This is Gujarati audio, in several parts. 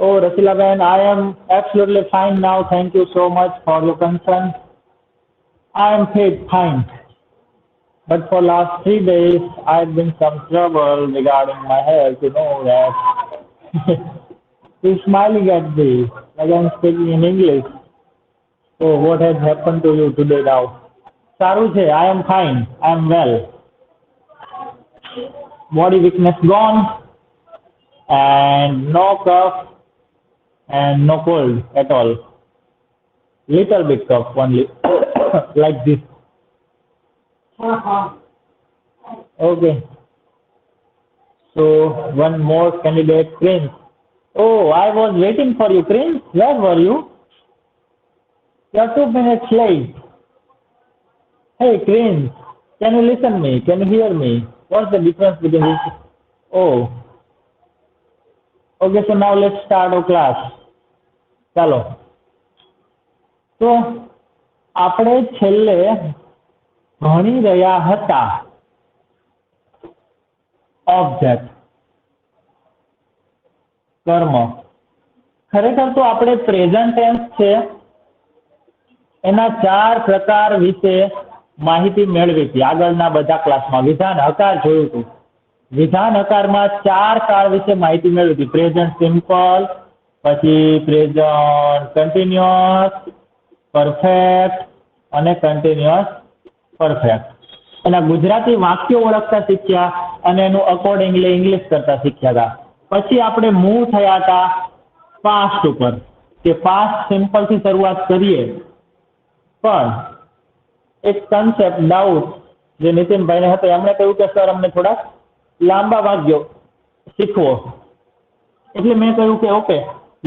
Oh, Rasilaben, I am absolutely fine now. Thank you so much for your concern. I am fine. But for last 3 days, I've been some trouble regarding my health. You know that. You're smiling at me like I'm speaking in English. Oh, what has happened to you today now? Saru છે, I am fine. I am well. Body weakness gone and no cough and no cold at all. Little bit cough only, like this. Okay. So one more candidate, Prince. Oh, I was waiting for you, Prince. Where were you? You're 2 minutes late. Hey, Prince, can you listen me? Can you hear me? What's the difference between this? Oh, okay. So now let's start our class. ચાલો. તો આપણે છેલ્લે ભણી રહ્યા હતા ઓબ્જેક્ટ કર્મ. ખરેખર તો આપણે પ્રેઝન્ટ ટેન્સ છે એના 4 પ્રકાર વિશે માહિતી મેળવી હતી આગળના બધા ક્લાસમાં. વિધાન હકાર જોયું હતું. વિધાન હકારમાં 4 કાળ વિશે માહિતી મેળવી હતી. પ્રેઝન્ટ સિમ્પલ, પછી પ્રેઝન્ટ કન્ટિન્યુઅસ, પરફેક્ટ અને કન્ટિન્યુઅસ પરફેક્ટ. એના ગુજરાતી વાક્યો ઓળખતા શીખ્યા અને એનું અકોર્ડિંગલી ઇંગ્લિશ કરતા શીખ્યા હતા. પછી આપણે મૂવ થયા હતા પાસ્ટ ઉપર કે પાસ્ટ સિમ્પલ થી શરૂઆત કરીએ. પણ એક કન્સેપ્ટ ડાઉટ જે નીતિનભાઈને હતો એમણે કહ્યું કે સર અમને થોડા લાંબા વાક્યો શીખવો. એટલે મેં કહ્યું કે ઓકે,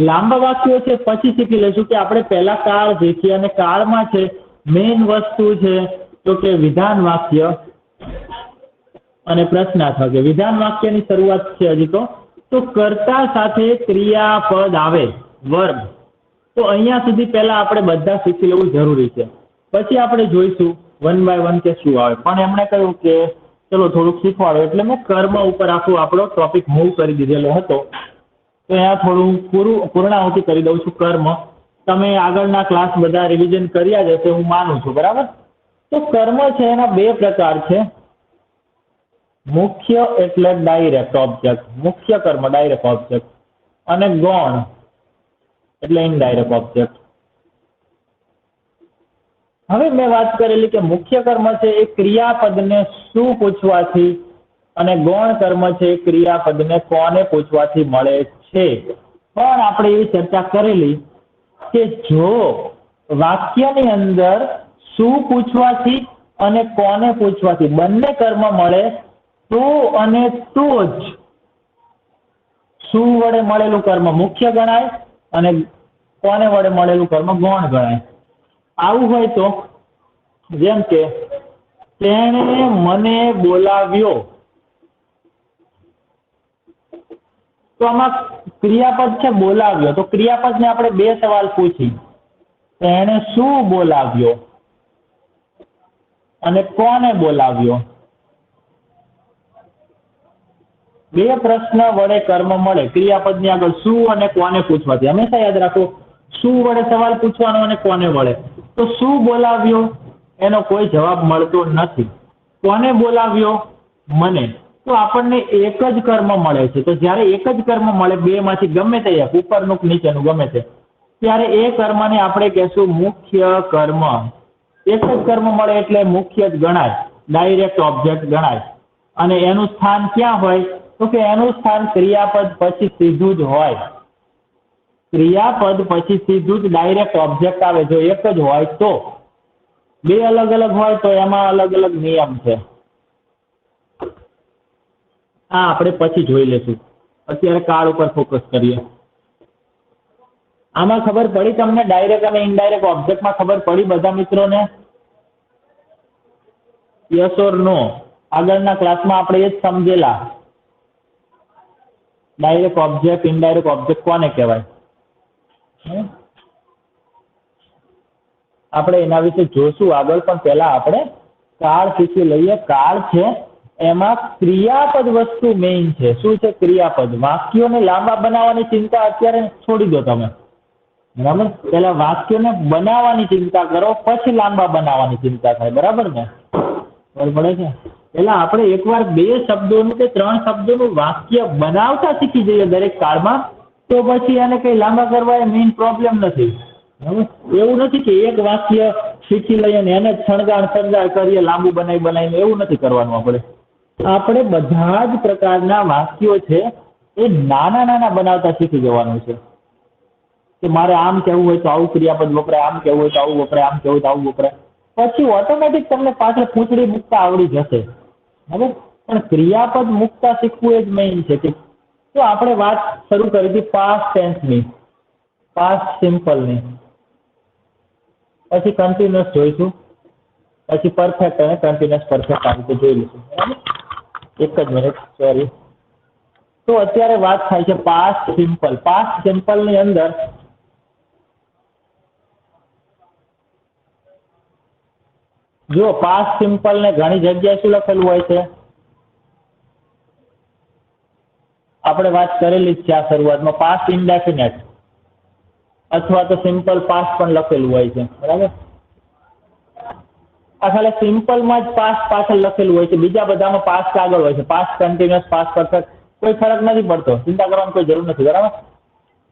લાંબા વાક્યો છે પછી શીખી લઈશું કે આપણે પહેલા કાળ શીખીએ. અને કાળમાં છે મેઇન વસ્તુ છે તો કે વિધાન વાક્ય અને પ્રશ્નાર્થક. વિધાન વાક્યની શરૂઆત છે હજી તો કર્તા સાથે ક્રિયાપદ આવે, વર્બ. તો અહીંયા સુધી પહેલા આપણે બધા શીખી લેવું જરૂરી છે. પછી આપણે જોઈશું વન બાય વન કે શું આવે. પણ એમણે કહ્યું કે ચલો થોડુંક શીખવાડો એટલે મેં કર્મ ઉપર આખું આપણો ટોપિક મૂવ કરી દીધેલો હતો. તો અહીંયા થોડું પૂર્ણાહુતિ કરી દઉં છું. કર્મ તમે આગળના ક્લાસ બધા રિવિઝન કર્યા જ હશે હું માનું છું, બરાબર? તો કર્મ છે એના 2 પ્રકાર છે. મુખ્ય એટલે ડાયરેક્ટ ઓબ્જેક્ટ, મુખ્ય કર્મ ડાયરેક્ટ ઓબ્જેક્ટ, અને ગૌણ એટલે ઇનડાયરેક્ટ ઓબ્જેક્ટ. હવે મેં વાત કરેલી કે મુખ્ય કર્મ છે એ ક્રિયાપદને શું પૂછવાથી અને ગૌણ કર્મ છે એ ક્રિયાપદને કોને પૂછવાથી મળે છે. પણ આપણે એવી ચર્ચા કરેલી કે જો વાક્યની અંદર શું પૂછવાથી અને કોને પૂછવાથી બંને કર્મ મળે તો અને તો જ શું વડે મળેલું કર્મ મુખ્ય ગણાય અને કોને વડે મળેલું કર્મ ગૌણ ગણાય. આવું હોય તો જેમ કે તેણે મને બોલાવ્યો, તો આમાં ક્રિયાપદ છે બોલાવ્યો. તો ક્રિયાપદને આપણે 2 સવાલ પૂછી, તેણે શું બોલાવ્યો અને કોને બોલાવ્યો. 2 પ્રશ્ન વડે કર્મ મળે. ક્રિયાપદની આગળ શું અને કોને પૂછવાથી. હંમેશા યાદ રાખો શું વડે સવાલ પૂછવાનો અને કોને વડે. તો શું બોલાવ્યો એનો કોઈ જવાબ મળતો નથી. કોને બોલાવ્યો? મને. તો આપણને એક જ કર્મ મળે છે. તો જ્યારે એક જ કર્મ મળે 2 માંથી ગમે તે એક, ઉપરનું નીચેનું ગમે તે, ત્યારે એ કર્મને આપણે કહેશું મુખ્ય કર્મ. એક જ કર્મ મળે એટલે મુખ્ય જ ગણાય, ડાયરેક્ટ ઓબ્જેક્ટ ગણાય. અને એનું સ્થાન ક્યાં હોય? તો કે એનું સ્થાન ક્રિયાપદ પછી સીધું જ હોય. ક્રિયાપદ પછી સીધું જ ડાયરેક્ટ ઓબ્જેક્ટ આવે જો એક જ હોય તો. 2 અલગ અલગ હોય તો એમાં અલગ અલગ નિયમ છે. આ આપણે પછી જોઈ લેશું. અત્યારે કાળ ઉપર ફોકસ કરીએ. આમાં ખબર પડી તમને ડાયરેક્ટ અને ઇનડાયરેક્ટ ઓબ્જેક્ટમાં ખબર પડી બધા મિત્રોને? યસ ઓર નો? આગળના ક્લાસમાં આપણે એ જ સમજેલા. ડાયરેક્ટ ઓબ્જેક્ટ ઇનડાયરેક્ટ ઓબ્જેક્ટ કોને કહેવાય આપણે એના વિશે જોશું આગળ. પણ પહેલા આપણે કાળ શીખી લઈએ. કાળ છે એમાં ક્રિયાપદ વસ્તુ મેઇન છે. શું છે? ક્રિયાપદ. વાક્યોને લાંબા બનાવવાની ચિંતા અત્યારે છોડી દો તમે, બરાબર? પેલા વાક્યોને બનાવવાની ચિંતા કરો, પછી લાંબા બનાવવાની ચિંતા થાય, બરાબર ને? ખબર પડે છે? પેલા આપણે એકવાર 2 શબ્દોનું કે 3 શબ્દોનું વાક્ય બનાવતા શીખી જઈએ દરેક કાળમાં, તો પછી એને કઈ લાંબા કરવા એ મેઇન પ્રોબ્લેમ નથી. એવું નથી કે એક વાક્ય શીખી લઈએ ને એને છણગાણ કરીએ, લાંબુ બનાવીને, એવું નથી કરવાનું. આપણે બધા જ પ્રકારના વાક્યો છે એ નાના નાના બનાવતા શીખી જવાનું છે. કે મારે આમ કહેવું હોય તો આવું ક્રિયાપદ વપરાય, આમ કહેવું હોય તો આવું વપરાય, આમ કહેવું હોય તો આવું વપરાય. પછી ઓટોમેટિક તમને પાછળ પૂંછડી મૂકતા આવડી જશે. બરાબર? પણ ક્રિયાપદ મૂકતા શીખવું એ જ મેઇન છે. કે તો આપણે વાત શરૂ કરી હતી પાસ્ટ ટેન્સની, પાસ્ટ સિમ્પલની, પછી કન્ટિન્યુઅસ જોઈશું, પછી પરફેક્ટ અને કન્ટિન્યુઅસ પરફેક્ટ આ રીતે જોઈ લઈશું. બરાબર? એક જ મિનિટ, સોરી. તો અત્યારે વાત થાય છે પાસ્ટ સિમ્પલ. પાસ્ટ સિમ્પલની અંદર જો પાસ્ટ સિમ્પલ ને ઘણી જગ્યાએ શું લખેલું હોય છે? આપણે વાત કરેલી જ છે આ શરૂઆતમાં, પાસ્ટ ઇન્ડેફિનેટ અથવા તો સિમ્પલ પાસ્ટ પણ લખેલું હોય છે, બરાબર? આ ખાલી સિમ્પલમાં જ પાસ્ટ પાછળ લખેલું હોય છે, બીજા બધામાં પાસ્ટ આગળ હોય છે. પાસ્ટ કન્ટિન્યુઅસ, પાસ્ટ પરફેક્ટ કોઈ ફરક નથી પડતો, ચિંતા કરવાની કોઈ જરૂર નથી, બરાબર?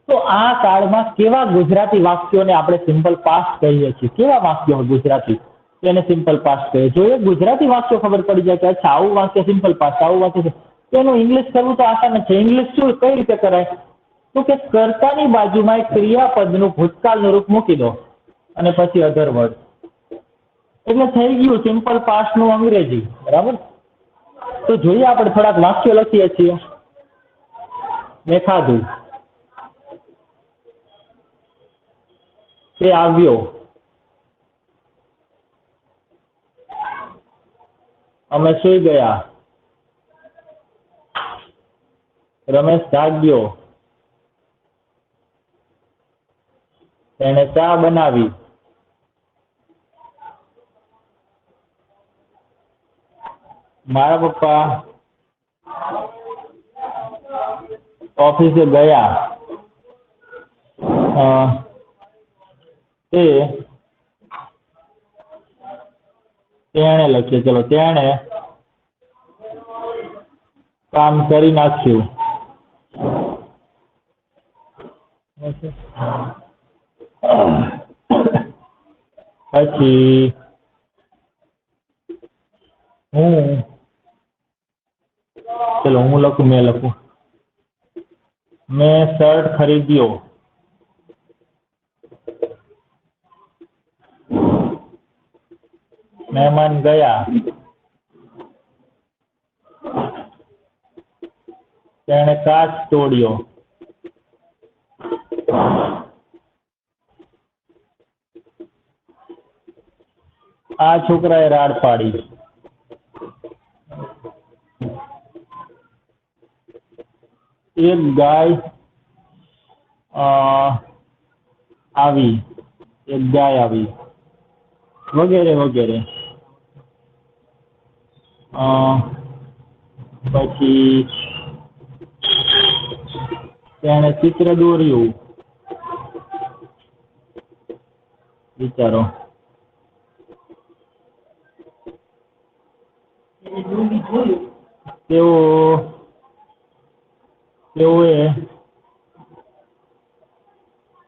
તો આ કાળમાં કેવા ગુજરાતી વાક્યોને આપણે સિમ્પલ પાસ્ટ કહીએ છીએ? કેવા વાક્યો ગુજરાતી એને સિમ્પલ પાસ્ટ કહીએ? જો એ ગુજરાતી વાક્યો ખબર પડી જાય કે અચ્છા આવું વાક્ય સિમ્પલ પાસ્ટ, આવું વાક્ય, તો એનું ઇંગ્લિશ કરવું તો આસાન જ છે. ઇંગ્લિશ શું કઈ રીતે કરાય? તો કે કર્તાની બાજુમાં એક ક્રિયાપદનું ભૂતકાળનું રૂપ મૂકી દો અને પછી અધર વર્ડ, એટલે થઈ ગયું સિમ્પલ પાસ્ટનું અંગ્રેજી, બરાબર? તો જોઈએ આપણે થોડાક વાક્યો લખીએ છીએ. મેં ખાધું, તે આવ્યો, અમે સૂઈ ગયા, રમેશ જાગ્યો, તેણે ચા બનાવી, મારા પપ્પા ઓફિસે ગયા, તેણે લખીએ, ચલો તેણે કામ કરી નાખ્યું. પછી હું લખું, મેં લખું, મેં શર્ટ ખરીદ્યો, મહેમાન ગયા, તેણે કાચ તોડ્યો, આ છોકરાએ રાડ પાડી, એક ગાય આવી, એક ગાય આવી, વગેરે વગેરે. પછી તેણે ચિત્ર દોર્યું, વિચારો. તેઓએ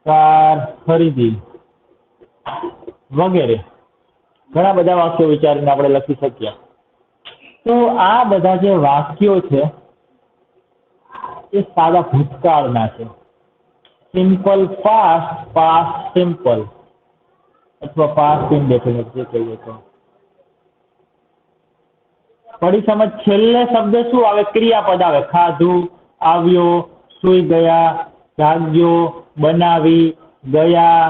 કાર ખરીદી, વગેરે. ઘણા બધા વાક્યો વિચારીને આપણે લખી શકીએ. તો આ બધા જે વાક્યો છે એ સાદા ભૂતકાળના છે. સિમ્પલ પાસ્ટ, પાસ્ટ સિમ્પલ અથવા પાસ્ટ ઇન્ડેફિનિટ જે કહીએ તો. પડી સમજ? છેલ્લે શબ્દ શું આવે? ક્રિયાપદ આવે. ખાધું, આવ્યો, સૂઈ ગયા, જાગ્યો, બનાવી, ગયા,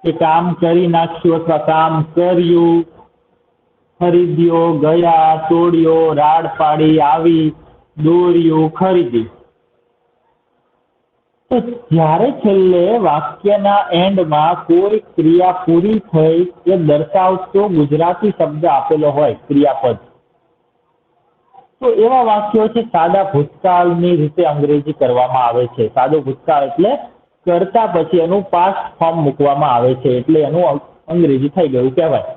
કે કામ કરી નાખ્યું અથવા કામ કર્યું, ખરીદ્યો, ગયા, તોડ્યો, રાડ પાડી, આવી, દોર્યું, ખરીદી. તો જ્યારે છેલ્લે વાક્યના એન્ડમાં કોઈ ક્રિયા પૂરી થઈ એ દર્શાવતો ગુજરાતી શબ્દ આપેલો હોય, ક્રિયાપદ, તો એવા વાક્યો છે સાદા ભૂતકાળની રીતે અંગ્રેજી કરવામાં આવે છે. સાદો ભૂતકાળ એટલે કરતા પછી એનું પાસ્ટ ફોર્મ મૂકવામાં આવે છે, એટલે એનું અંગ્રેજી થઈ ગયું કહેવાય.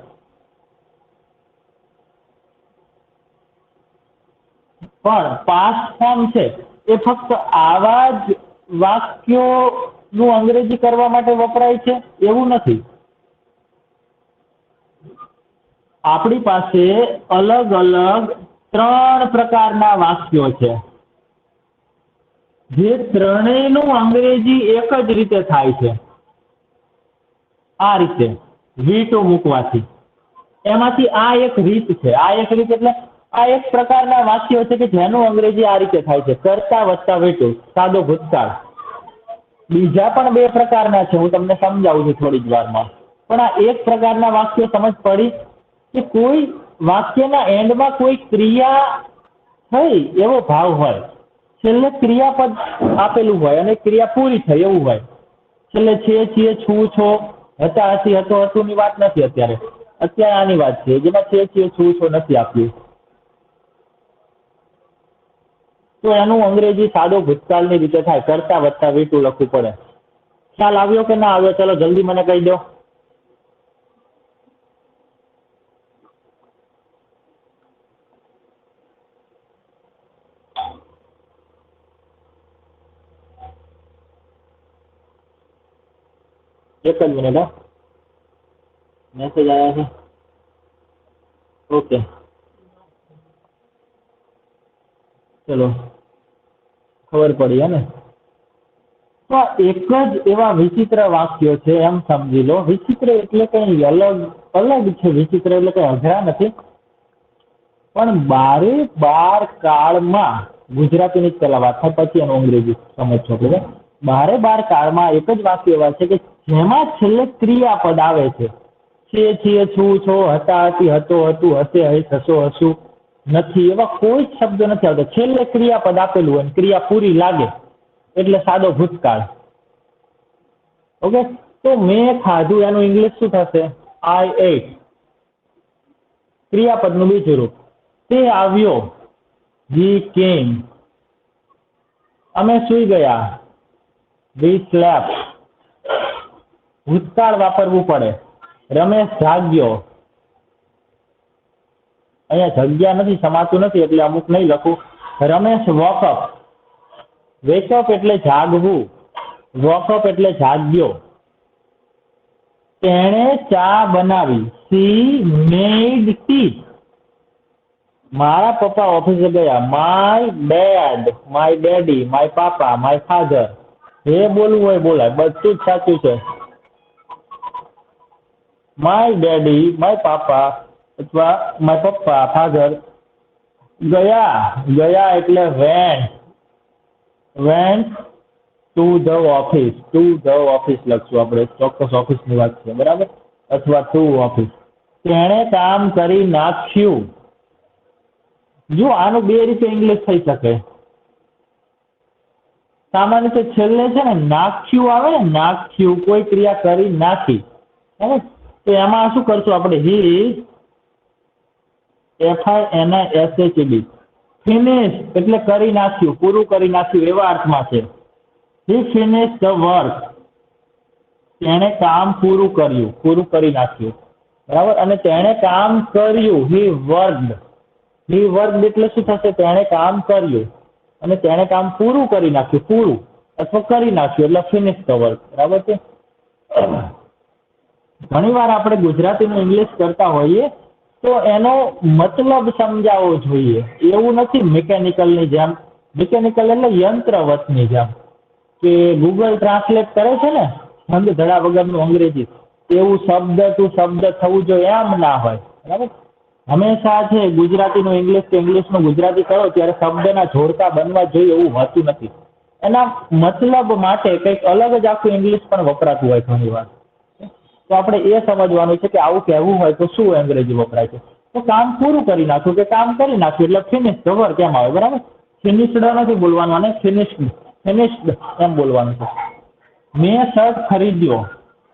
પણ પાસ્ટ ફોર્મ છે એ ફક્ત આવા જ વાક્યોનું અંગ્રેજી કરવા માટે વપરાય છે એવું નથી. આપણી પાસે અલગ અલગ 3 પ્રકારના વાક્યો છે, જે ત્રણેયનું અંગ્રેજી એક જ રીતે થાય છે. આ રીતે V2 મૂકવાથી એમાંથી આ એક રીત છે. આ એક રીત એટલે આ એક પ્રકારના વાક્યો છે કે જેનું અંગ્રેજી આ રીતે થાય છે, કરતા વત્તા V2, સાદો ભૂતકાળ. બીજા પણ 2 પ્રકારના છે, હું તમને સમજાવું છું થોડી જ વારમાં. પણ આ એક પ્રકારના વાક્યો સમજ પડી કે કોઈ વાક્યના એન્ડમાં કોઈ ક્રિયા થઈ એવો ભાવ હોય, છેલ્લે ક્રિયાપદ આપેલું હોય અને ક્રિયા પૂરી થઈ એવું હોય. છેલ્લે છે, છીએ, છું, છો, હતા, હતી, હતો, હતું ની વાત નથી અત્યારે આની વાત છે જેમાં છે, છીએ, છું, છો નથી આપ્યું. તો એનું અંગ્રેજી સાદો ભૂતકાળની રીતે થાય, કરતા વત્તા V2 લખવું પડે. ખ્યાલ આવ્યો કે ના આવ્યો? ચલો જલ્દી મને કહી દો. એક જ મિનિટ, મેસેજ આવ્યા છે. ઓકે ચલો ખબર પડી હે ને? તો એક જ એવા વિચિત્ર વાક્યો છે એમ સમજી લો. વિચિત્ર એટલે કઈ અલગ છે. વિચિત્ર એટલે કઈ અઘરા નથી, પણ 12 કાળમાં ગુજરાતીની જ પહેલા વાત થાય પછી એનું અંગ્રેજી સમજશો. કે 12 કાળમાં એક જ વાક્ય એવા છે કે જેમાં છેલ્લે ક્રિયાપદ આવે છે. છે, છીએ, છું, છો, હતા, હતી, હતો, હતું, હશે, હઈશ, હશો, હશું, નથી, એવા કોઈ જ શબ્દ નથી આવતા. છેલ્લે ક્રિયાપદ આપેલું હોય, ક્રિયા પૂરી લાગે એટલે સાદો ભૂતકાળ. ઓકે, તો મેં ખાધું એનું ઇંગ્લિશ શું થશે? I ate. ક્રિયાપદનું બીજું રૂપ. તે આવ્યો, he came. અમે સૂઈ ગયા, we slept. ભૂતકાળ વાપરવું પડે. રમેશ જાગ્યો. અહીંયા જગ્યા નથી, સમાતું નથી એટલે અમુક નહીં લખું. Ramesh woke up. wake up એટલે જાગવું, woke up એટલે જાગ્યો. તેણે ચા બનાવી, she made tea. મારા પપ્પા ઓફિસે ગયા, my dad, my daddy, my papa, my father. જે બોલવું હોય બોલાય, બધું જ સાચું છે. my daddy, my papa અથવા my પપ્પા, father ગયા એટલે went to the office. to the office લખશું આપણે, ચોક્કસ ઓફિસની વાત છે, બરાબર, અથવા to office. તેણે કામ કરી નાખ્યું. જો આનું 2 રીતે ઇંગ્લિશ થઈ શકે. સામાન્ય રીતે છેલ્લે છે ને નાખ્યું આવે ને, નાખ્યું, કોઈ ક્રિયા કરી નાખી, તો એમાં શું કરશું આપણે? FINISHED, ફિનિશ એટલે કરી નાખ્યું, પૂરું કરી નાખ્યું એવા અર્થમાં છે. he finished the work. તેણે કામ પૂરું કર્યું, પૂરું કરી નાખ્યું, બરાબર. અને તેણે કામ કર્યું, he worked. he worked એટલે શું થશે? તેણે કામ કર્યું અને તેણે કામ પૂરું કરી નાખ્યું, પૂરું અથવા કરી નાખ્યું એટલે ફિનિશ ધ વર્ક, બરાબર છે. ઘણીવાર આપણે ગુજરાતીનું ઇંગ્લિશ કરતા હોઈએ તો એનો મતલબ સમજાવવો જોઈએ. એવું નથી મિકેનિકલની જેમ. મિકેનિકલ એટલે યંત્રવતની જેમ કે ગૂગલ ટ્રાન્સલેટ કરે છે ને ધંધ ધડા વગરનું અંગ્રેજી, એવું શબ્દ ટુ શબ્દ થવું જોઈએ એમ ના હોય, બરાબર. હંમેશા છે ગુજરાતીનું ઇંગ્લિશ કે ઇંગ્લિશનું ગુજરાતી કરો ત્યારે શબ્દના જોડકા બનવા જોઈએ એવું હોતું નથી. એના મતલબ માટે કંઈક અલગ જ આખું ઇંગ્લિશ પણ વપરાતું હોય ઘણી વાર. તો આપણે એ સમજવાનું છે કે આવું કહેવું હોય તો શું અંગ્રેજી વપરાય છે. તો કામ પૂરું કરી નાખ્યું કે કામ કરી નાખ્યું એટલે ફિનિશ ધ વર્ક કેમ આવે, બરાબર. ફિનિશ્ડ નથી બોલવાનું અને ફિનિશ્ડ એમ બોલવાનું છે. મેં શર્ટ ખરીદ્યો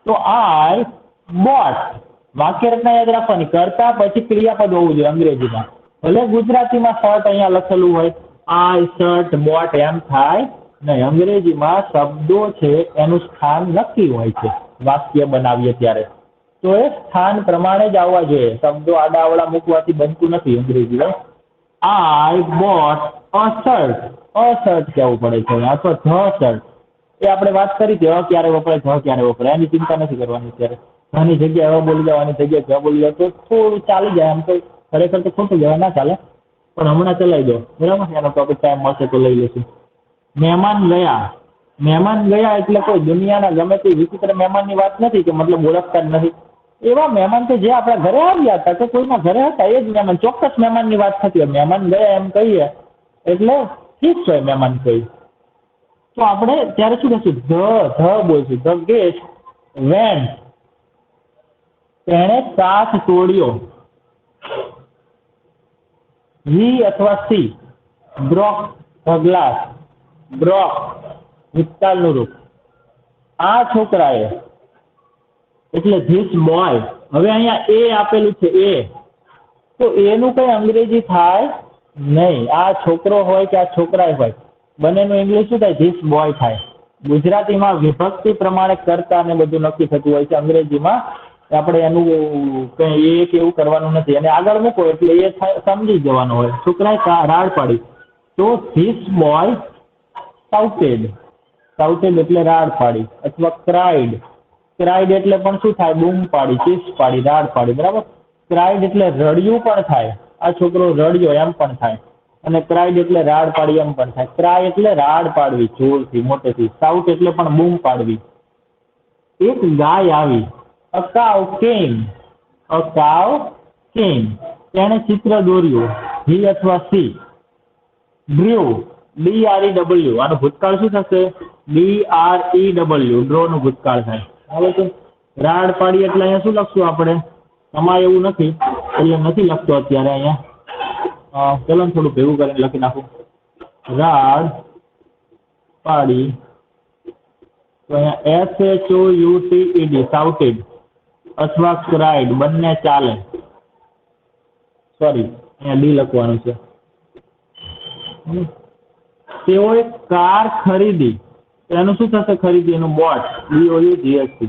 તો I bought. વાક્ય રચના યાદ રાખવાની, કરતા પછી ક્રિયાપદ હોવું જોઈએ અંગ્રેજીમાં. ભલે ગુજરાતીમાં શર્ટ અહીંયા લખેલું હોય, આઈ શર્ટ બોટ એમ થાય નહીં. અંગ્રેજીમાં શબ્દો છે એનું સ્થાન નક્કી હોય છે વાક્ય બનાવીએ ત્યારે. તો એ સ્થાન પ્રમાણે જ આવવા જોઈએ. શબ્દો આડાઅવળા મૂકવાથી બનતું નથી અંગ્રેજી. આઈ bought a shirt, a shirt કહેવું પડે છે અથવા ધ શર્ટ. એ આપણે વાત કરી હતી, ક્યારે વપરાય, ક્યારે વપરાય, એની ચિંતા નથી કરવાની. ત્યારે ઘણી જગ્યાએ બોલી જવાની જગ્યાએ બોલી જાય તો થોડું ચાલી જાય. આમ તો ખરેખર તો ખોટું જવા ના ચાલે, પણ હમણાં ચલાવી દો બરાબર. એનો ટોપિક ટાઈમ મળશે તો લઈ લઈશું. મહેમાન ગયા, મહેમાન ગયા એટલે કોઈ દુનિયાના ગમે તે વિચિત્ર મહેમાનની વાત નથી કે મતલબ ઓળખતા જ નથી. એવા મહેમાન તો જે આપણા ઘરે આવ્યા હતા કે કોઈના ઘરે હતા એ જ મહેમાન, ચોક્કસ મહેમાનની વાત થતી હોય. મહેમાન ગયા એમ કહીએ એટલે ફિક્સ હોય મહેમાન કઈ. તો આપણે ત્યારે શું કહીશું? ધ બોલશું. ધ ગેસ્ટ વેન્ટ, તેણે કાચ તોડ્યો. હી અથવા she broke the glass, broke ભૂતકાળનું રૂપ. આ છોકરાએ એટલે ધીસ બોય. હવે અહીંયા એ આપેલું છે એ, તો એનું કઈ અંગ્રેજી થાય નહીં. આ છોકરો હોય કે આ છોકરા હોય, બંનેનું ઇંગ્લિશ શું થાય? ધીસ બોય થાય. ગુજરાતીમાં વિભક્તિ પ્રમાણે કરતા ને બધું નક્કી થતું હોય છે. અંગ્રેજીમાં આપણે એનું કઈ એક એવું કરવાનું નથી. અને આગળ મૂકો એટલે એ સમજી જવાનું હોય. છોકરાએ રાડ પાડી, તો ધીસ બોય શાઉટેડ. શાઉટેડ એટલે રાડ પાડી. અથવા ક્રાઇડ, ક્રાઇડ એટલે પણ શું થાય? બૂમ પાડી, ચીસ પાડી, રાડ પાડી. બરાબર. ક્રાઇડ એટલે રડ્યું પણ થાય. આ છોકરો રડ્યો એમ પણ થાય. અને ક્રાઇડ એટલે રાડ પાડી એમ પણ થાય. ક્રાય એટલે રાડ પાડવી જોરથી મોટેથી. શાઉટ એટલે પણ બૂમ પાડવી. એક ગાય આવી. અ કાઉ કેમ, અ કાઉ કેમ. તેણે ચિત્ર દોર્યું. હી અથવા સી ડ્રીવ, DREW. આનું ભૂતકાળ શું થશે? DREW. ડ્રો નું ભૂતકાળ થાય. હવે તો રાડ પાડી એટલે અહીંયા શું લખશું આપણે? તમારે એવું નથી એટલે નથી લખતો અત્યારે અહીંયા. ચલો થોડું ભેગું કરીને લખી નાખું. રાડ પાડી, તો અહીંયા SHOUTED શાઉટેડ અથવા ક્રાઇડ બંને ચાલે. સોરી, અહીંયા ડી લખવાનું છે. તેઓએ કાર ખરીદી. એનું શું થશે? ખરીદી, એનું બોટ, BOUGHT.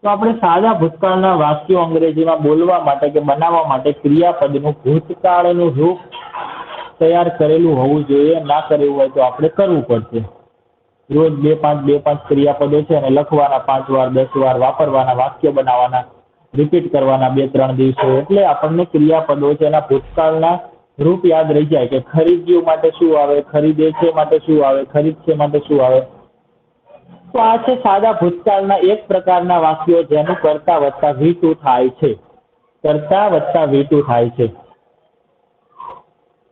તો આપણે સાદા ભૂતકાળના વાક્યો અંગ્રેજીમાં બોલવા માટે કે બનાવવા માટે ક્રિયાપદનું ભૂતકાળનું રૂપ તૈયાર કરેલું હોવું જોઈએ. ના કરેલું હોય તો આપણે કરવું પડશે. રોજ 2-5 ક્રિયાપદો છે અને લખવાના 5 વાર 10 વાર, વાપરવાના, વાક્ય બનાવવાના, રિપીટ કરવાના 2-3 દિવસો. એટલે આપણને ક્રિયાપદો છે એના ભૂતકાળના રૂપ યાદ રહી જાય કે ખરીદ્યું માટે શું આવે, ખરીદે છે માટે શું આવે, ખરીદશે માટે શું આવે. તો આ છે સાદા ભૂતકાળના એક પ્રકારના વાક્યો જેનું કરતા વત્તા V2 થાય છે. કરતા વત્તા V2 થાય છે.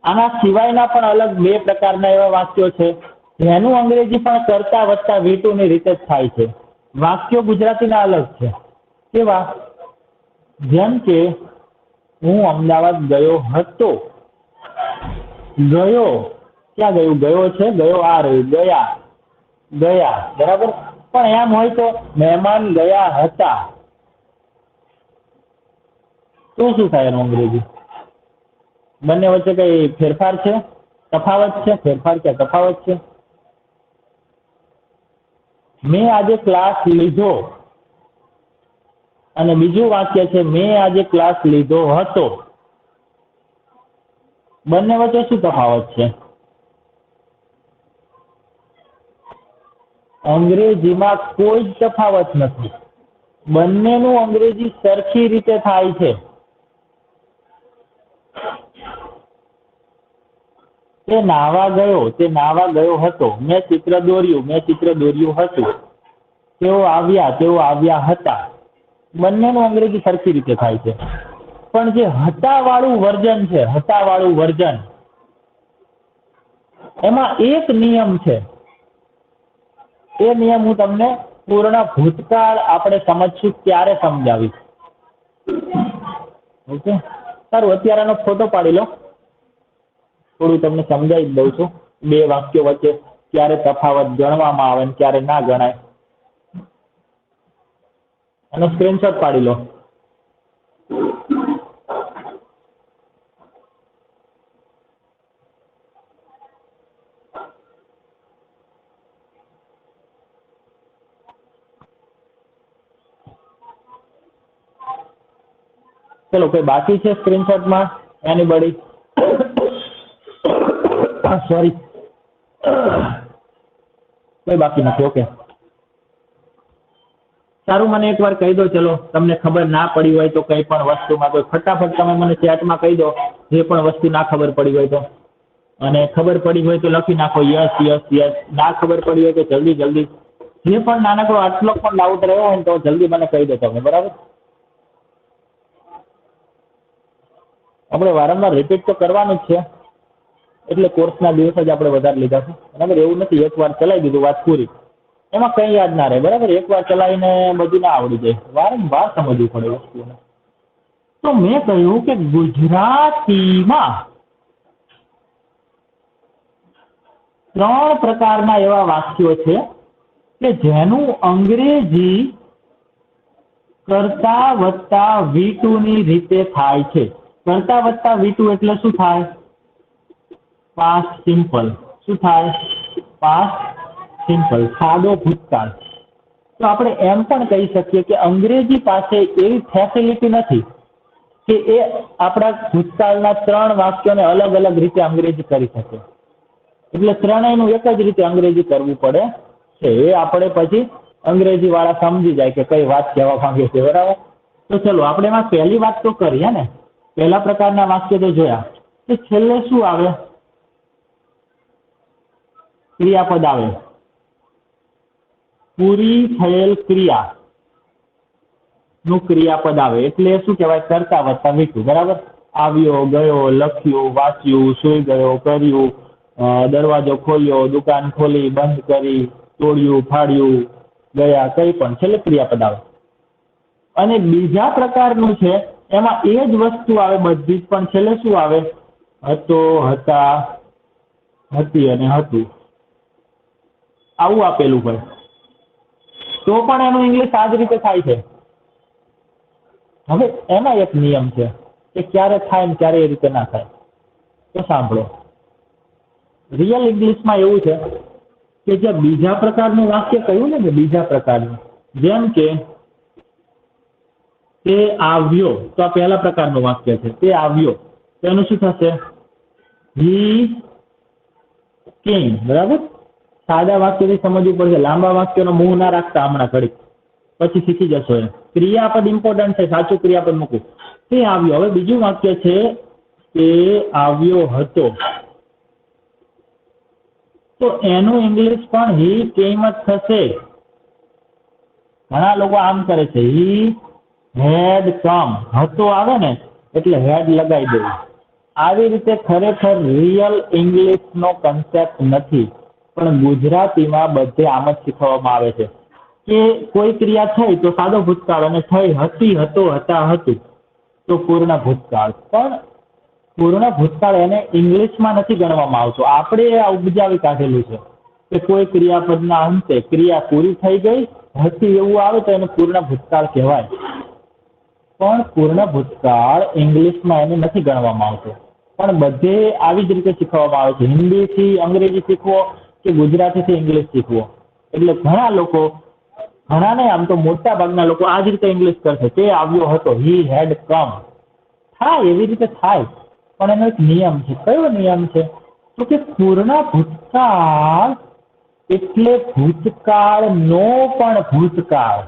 આના સિવાયના પણ અલગ 2 પ્રકારના એવા વાક્યો છે જેનું અંગ્રેજી પણ કરતા વત્તા V2 ની રીતે જ થાય છે. વાક્યો ગુજરાતીના અલગ છે. કેવા? જેમ કે હું અમદાવાદ ગયો હતો. ગયો ક્યાં ગયું? ગયો છે, ગયો આ રહ્યું, ગયા, ગયા. બરાબર. પણ એમ હોય તો મહેમાન ગયા હતા, તો શું થાય એનું અંગ્રેજી? બંને વચ્ચે કઈ ફેરફાર છે? તફાવત છે? ફેરફાર કે તફાવત છે? મેં આજે ક્લાસ લીધો અને બીજું વાક્ય છે મેં આજે ક્લાસ લીધો હતો. બંને વચ્ચે શું તફાવત છે? અંગ્રેજીમાં કોઈ જ તફાવત નથી. બંનેનું અંગ્રેજી સરખી રીતે થાય છે. તે નાવા ગયો, તે નાવા ગયો હતો. મેં ચિત્ર દોર્યું, મેં ચિત્ર દોર્યું હતું. તેઓ આવ્યા, તેઓ આવ્યા હતા. બંનેનું અંગ્રેજી સરખી રીતે થાય છે. પણ જે હતા વાળું વર્જન છે, હતા વાળું વર્જન, એમાં એક નિયમ છે. એ નિયમ હું તમને પૂર્ણ ભૂતકાળ આપણે સમજશું ત્યારે સમજાવીશ. ઓકે, સારું. અત્યારે આનો ફોટો પાડી લો, થોડું તમને સમજાવી દઉં છું. 2 વાક્યો વચ્ચે ક્યારે તફાવત ગણવામાં આવે ને ક્યારે ના ગણાય. આનો સ્ક્રીનશોટ પાડી લો. ચલો કોઈ બાકી છે સ્ક્રીનશોટમાં? એનીબડી? સોરી, કોઈ બાકી નથી. ઓકે, સારું, મને એકવાર કહી દો. ચલો, તમને ખબર ના પડી હોય તો કંઈ પણ વસ્તુમાં તો ફટાફટ તમે મને ચેટમાં કહી દો, જે પણ વસ્તુ ના ખબર પડી હોય તો. અને ખબર પડી હોય તો લખી નાખો યસ યસ યસ. ના ખબર પડી હોય તો જલ્દી જલ્દી, જે પણ નાનકડો આટલો પણ ડાઉટ રહ્યો હોય ને તો જલ્દી મને કહી દો તમે. બરાબર? આપણે વારંવાર રિપીટ તો કરવાનું જ છે, એટલે કોર્સના દિવસ જ આપણે વધારે લીધા છે. બરાબર? એવું નથી એકવાર ચલાવી દીધું વાત પૂરી, એમાં કંઈ યાદ ના રહે. બરાબર? એકવાર ચલાવીને બધું ના આવડી જાય, વારંવાર સમજવું પડે વસ્તુને. તો મેં કહ્યું કે ગુજરાતીમાં 3 પ્રકારના એવા વાક્યો છે કે જેનું અંગ્રેજી કરતા વત્તા V2 ની રીતે થાય છે. કરતા વત્તા V2 એટલે શું થાય? Past simple. શું થાય? પાસ્ટ સિમ્પલ, સાદો ભૂતકાળ. તો આપણે એમ પણ કહી શકીએ કે અંગ્રેજી પાસે એવી ફેસિલિટી નથી કે એ આપણા ભૂતકાળના 3 વાક્યોને અલગ અલગ રીતે અંગ્રેજી કરી શકે. એટલે ત્રણેયનું એક જ રીતે અંગ્રેજી કરવું પડે છે. એ આપણે પછી અંગ્રેજી વાળા સમજી જાય કે કઈ વાત કહેવા માંગે છે. બરાબર? તો ચલો આપણે એમાં પહેલી વાત તો કરીએ ને. પહેલા પ્રકારના વાક્ય તો જોયા કે છેલ્લે શું આવે? ક્રિયાપદ આવે. પૂરી થયેલ ક્રિયા નું ક્રિયાપદ આવે એટલે શું કહેવાય? કરતા વત્તા V2. બરાબર? આવ્યો, ગયો, લખ્યું, વાંચ્યું, સુઈ ગયો, કર્યું, દરવાજો ખોલ્યો, દુકાન ખોલી, બંધ કરી, તોડ્યું, ફાડ્યું, ગયા, કંઈ પણ છેલ્લે ક્રિયાપદ આવે. અને બીજા પ્રકારનું છે એમાં એ જ વસ્તુ આવે બધી જ, પણ છેલ્લે શું આવે? હતો, હતા, હતી અને હતું. આવું આપેલું હોય તો પણ એનું ઇંગ્લિશ આ જ રીતે થાય છે. હવે એમાં એક નિયમ છે કે ક્યારે થાય ને ક્યારે એ રીતે ના થાય. તો સાંભળો, રિયલ ઇંગ્લિશમાં એવું છે કે જે બીજા પ્રકારનું વાક્ય કહ્યું ને, બીજા પ્રકારનું, જેમ કે તે આવ્યો, તો આ પહેલા પ્રકારનું વાક્ય છે. તે આવ્યો તો એનું શું થશે? હી કેમ. બરાબર? સાદા વાક્યથી સમજવું પડશે, લાંબા વાક્યનો મુંહ ના રાખતા હમણાં ઘડી, પછી શીખી જશો. એ ક્રિયાપદ ઇમ્પોર્ટન્ટ છે, સાચું ક્રિયાપદ મૂકવું. તે આવ્યો. હવે બીજું વાક્ય છે તે આવ્યો હતો, તો એનું ઇંગ્લિશ પણ હી કેમ જ થશે. ઘણા લોકો આમ કરે છે, હી હેડ કમ. હતો આવે ને એટલે હેડ લગાવી દેવું. આવી રીતે ખરેખર રિયલ ઇંગ્લિશનો કન્સેપ્ટ નથી, પણ ગુજરાતીમાં બધે આમ જ શીખવવામાં આવે છે કે કોઈ ક્રિયા થઈ તો સાદો ભૂતકાળ, અને થઈ હતી, હતો, હતા, હતું તો પૂર્ણ ભૂતકાળ. પણ પૂર્ણ ભૂતકાળ એને ઇંગ્લિશમાં નથી ગણવામાં આવતો. આપણે આ ઉપજાવી કાઢેલું છે કે કોઈ ક્રિયાપદના અંતે ક્રિયા પૂરી થઈ ગઈ હતી એવું આવે તો એને પૂર્ણ ભૂતકાળ કહેવાય. પણ પૂર્ણ ભૂતકાળ ઇંગ્લિશમાં એને નથી ગણવામાં આવતો. પણ બધે આવી જ રીતે શીખવવામાં આવે છે. હિન્દીથી અંગ્રેજી શીખવો કે ગુજરાતીથી ઇંગ્લિશ શીખવો. એટલે ઘણા લોકો, ઘણા નહીં, આમ તો મોટા ભાગના લોકો આ જ રીતે ઇંગ્લિશ કરશે. તે આવ્યો હતો, હી હેડ કમ. થાય એવી રીતે થાય, પણ એનો એક નિયમ છે. કયો નિયમ છે? તો કે પૂર્ણ ભૂતકાળ એટલે ભૂતકાળનો પણ ભૂતકાળ.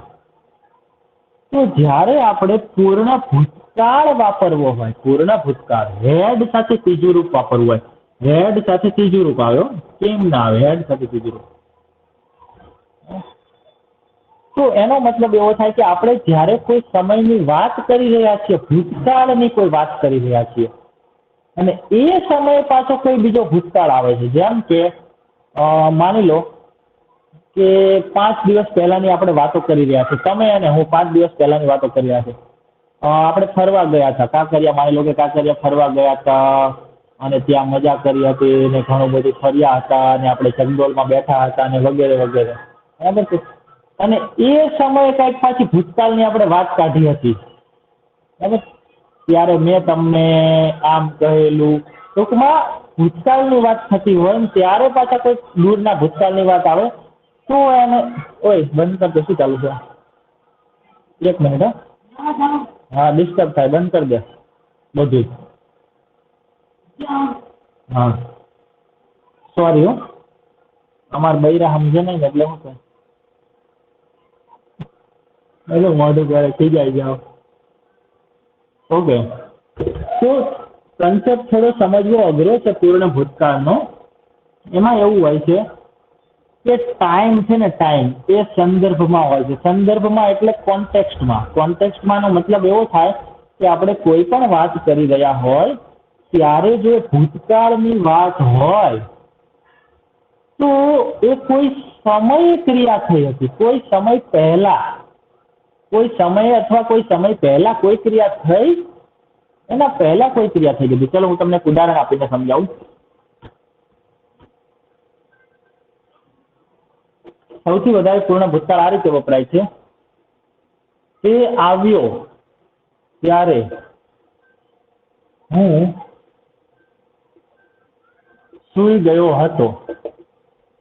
તો જ્યારે આપણે પૂર્ણ ભૂતકાળ વાપરવો હોય, પૂર્ણ ભૂતકાળ, હેડ સાથે ત્રીજું રૂપ વાપરવું હોય, હેડ સાથે ત્રીજું રૂપ આવ્યો, કેમ ના આવે? હેડ સાથે ત્રીજું રૂપ. તો એનો મતલબ એવો થાય કે આપણે જ્યારે કોઈ સમયની વાત કરી રહ્યા છીએ, ભૂતકાળની કોઈ વાત કરી રહ્યા છીએ, અને એ સમય પાછો કોઈ બીજો ભૂતકાળ આવે છે. જેમ કે માની લો કે 5 દિવસ પહેલાની આપણે વાતો કરી રહ્યા છીએ, તમે અને હું 5 દિવસ પહેલાની વાતો કરી રહ્યા છીએ. આપણે ફરવા ગયા હતા કાંકરિયા, માની લો કે કાંકરિયા ફરવા ગયા હતા અને ત્યાં મજા કરી હતી ને ઘણું બધું ફર્યા હતા અને આપણે ચકડોળમાં બેઠા હતા અને વગેરે વગેરે. બરાબર છે? અને એ સમયે કંઈક પાછી ભૂતકાળની આપણે વાત કાઢી હતી. બરાબર? ત્યારે મેં તમને આમ કહેલું. ટૂંકમાં ભૂતકાળની વાત થતી હોય ને ત્યારે પાછા કોઈ દૂરના ભૂતકાળની વાત આવે તો એને, ઓય બંધ કરતો, શું ચાલુ છે? 1 મિનિટ. हाँ डिस्टर्ब थाय, बंद कर दे બધું हाँ सॉरी हो अमार बૈरा समझे नहीं એટલે હું કહે એટલે મોઢું કરે થઈ જાય જાઓ ओके तो कॉन्सेप्ट थोड़ो समझવો અઘરો છે પૂર્ણ ભૂતકાળનો એમાં એવું હોય છે કે ટાઈમ છે ને ટાઈમ એ સંદર્ભમાં હોય છે સંદર્ભમાં એટલે કોન્ટેક્સ્ટમાં નો મતલબ એવો થાય કે આપણે કોઈ પણ વાત કરી રહ્યા હોય ત્યારે જો ભૂતકાળની વાત હોય તો એ કોઈ સમયે ક્રિયા થઈ હતી કોઈ સમય પહેલા કોઈ સમય અથવા કોઈ સમય પહેલા કોઈ ક્રિયા થઈ એના પહેલા કોઈ ક્રિયા થઈ ગઈ ચલો હું તમને એક ઉદાહરણ આપીને સમજાવું સૌથી વધારે પૂર્ણ ભૂતકાળ આ રીતે વપરાય છે તે આવ્યો ત્યારે હું સૂઈ ગયો હતો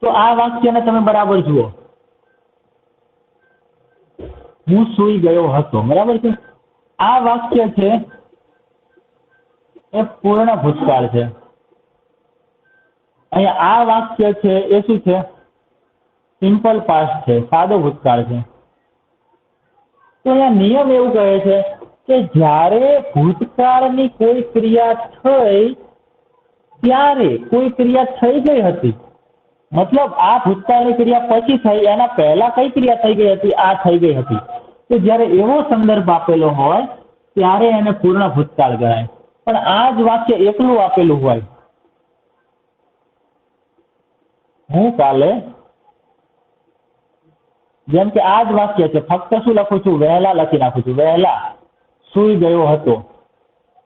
તો આ વાક્યને તમે બરાબર જુઓ હું સૂઈ ગયો હતો બરાબર છે આ વાક્ય છે એ પૂર્ણ ભૂતકાળ છે અહીંયા આ વાક્ય છે એ શું છે સિમ્પલ પાસ્ટ છે સાદો ભૂતકાળ છે તો અહીંયા નિયમ એવું કહે છે કે જ્યારે ભૂતકાળની કોઈ ક્રિયા થઈ ત્યારે કોઈ ક્રિયા થઈ ગઈ હતી मतलब आ भूतकाळनी क्रिया पछी थई एना पहला कई क्रिया थई गई हती आ थई गई हती तो ज्यारे एवो संदर्भ आपेलो होय त्यारे एने पूर्ण भूतकाळ गणाय पण आ ज वाक्य एकલું આપેલું હોય હું કાલે જેમ કે આ જ વાક્ય છે ફક્ત શું લખું છું વહેલા લખી નાખું છું વહેલા સૂઈ ગયો હતો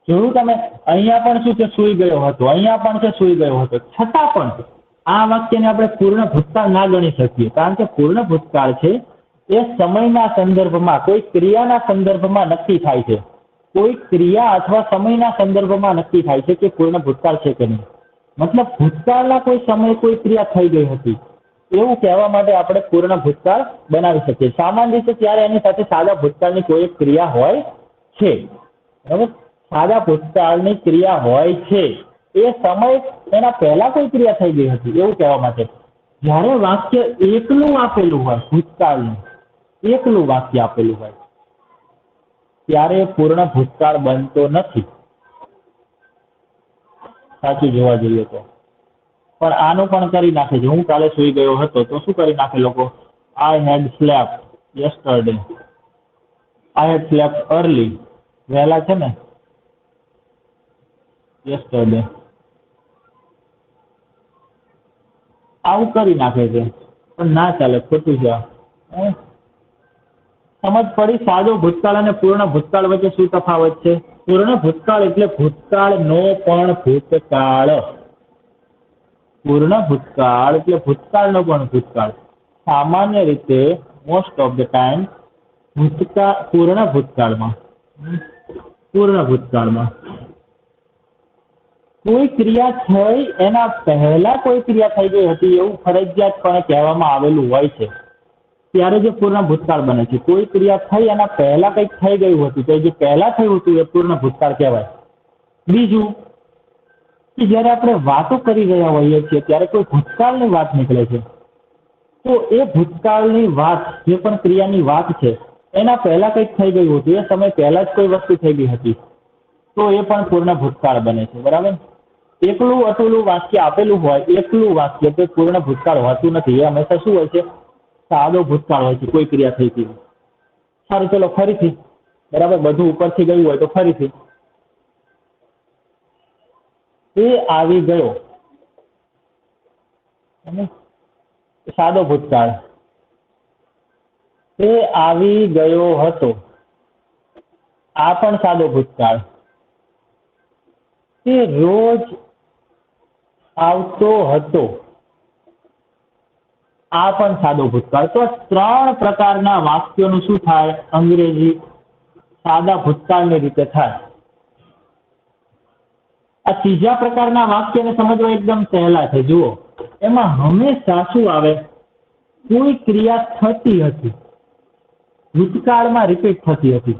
જોયું તમે અહીંયા પણ શું છે સૂઈ ગયો હતો અહીંયા પણ છે સૂઈ ગયો હતો છતાં પણ આ વાક્યને આપણે પૂર્ણ ભૂતકાળ ના ગણી શકીએ કારણ કે પૂર્ણ ભૂતકાળ છે એ સમયના સંદર્ભમાં કોઈ ક્રિયાના સંદર્ભમાં નક્કી થાય છે કોઈ ક્રિયા અથવા સમયના સંદર્ભમાં નક્કી થાય છે કે પૂર્ણ ભૂતકાળ છે કે નહીં મતલબ ભૂતકાળના કોઈ સમયે કોઈ ક્રિયા થઈ ગઈ હતી એવું કહેવા માટે આપણે પૂર્ણ ભૂતકાળ બનાવી શકીએ સામાન્ય રીતે ત્યારે એની સાથે સાદા ભૂતકાળની કોઈ એક ક્રિયા હોય છે બરાબર સાદા ભૂતકાળની ક્રિયા હોય છે એ સમય એના પહેલા કોઈ ક્રિયા થઈ ગઈ હતી એવું કહેવા માટે જ્યારે વાક્ય એકલું આપેલું હોય ભૂતકાળનું એકલું વાક્ય આપેલું હોય ત્યારે પૂર્ણ ભૂતકાળ બનતો નથી સાચું જોવા જઈએ તો પણ આનું પણ કરી નાખે છે હું કાલે સૂઈ ગયો હતો તો શું કરી નાખે લોકો I had slept yesterday I had slept early વહેલા છે ને યસ્ટરડે આવું કરી નાખે છે પણ ના ચાલે ખોટું છે સમજ પડી સાદો ભૂતકાળ અને પૂર્ણ ભૂતકાળ વચ્ચે શું તફાવત છે પૂર્ણ ભૂતકાળ એટલે ભૂતકાળનો પણ ભૂતકાળ પૂર્ણ ભૂતકાળ એટલે ભૂતકાળનો પણ ભૂતકાળ સામાન્ય રીતે મોસ્ટ ઓફ ધ ટાઈમ પૂર્ણ ભૂતકાળમાં કોઈ ક્રિયા થઈ એના પહેલા કોઈ ક્રિયા થઈ ગઈ હતી એવું ફરજિયાતપણે કહેવામાં આવેલું હોય છે ત્યારે જે પૂર્ણ ભૂતકાળ બને છે કોઈ ક્રિયા થઈ એના પહેલા કંઈક થઈ ગયું હતું તો જે પહેલા થયું હતું એ પૂર્ણ ભૂતકાળ કહેવાય બીજું કે જ્યારે આપણે વાતો કરી રહ્યા હોઈએ છીએ ત્યારે કોઈ ભૂતકાળની વાત નીકળે છે તો એ ભૂતકાળની વાત જે પણ ક્રિયાની વાત છે એના પહેલા કંઈક થઈ ગયું હતું એ સમય પહેલા જ કોઈ વસ્તુ થઈ ગઈ હતી તો એ પણ પૂર્ણ ભૂતકાળ બને છે બરાબર એકલું અટલું વાક્ય આપેલું હોય એકલું વાક્ય તે પૂર્ણ ભૂતકાળ હોતું નથી એ હંમેશા શું હોય છે સાદો ભૂતકાળ હોય છે કોઈ ક્રિયા થઈ હતી સારું ચલો ફરીથી બરાબર બધું ઉપરથી ગયું હોય તો ફરીથી એ આવી ગયો સાદો ભૂતકાળ એ આવી ગયો હતો આ પણ સાદો ભૂતકાળ તે રોજ આવતો હતો આ પણ સાદો ભૂતકાળ તો 3 પ્રકારના વાક્યોનું શું થાય અંગ્રેજી સાદા ભૂતકાળની રીતે થાય આ ત્રીજા પ્રકારના વાક્યને સમજવા એકદમ સહેલા છે જુઓ એમાં હંમેશા શું આવે કોઈ ક્રિયા થતી હતી ભૂતકાળમાં રિપીટ થતી હતી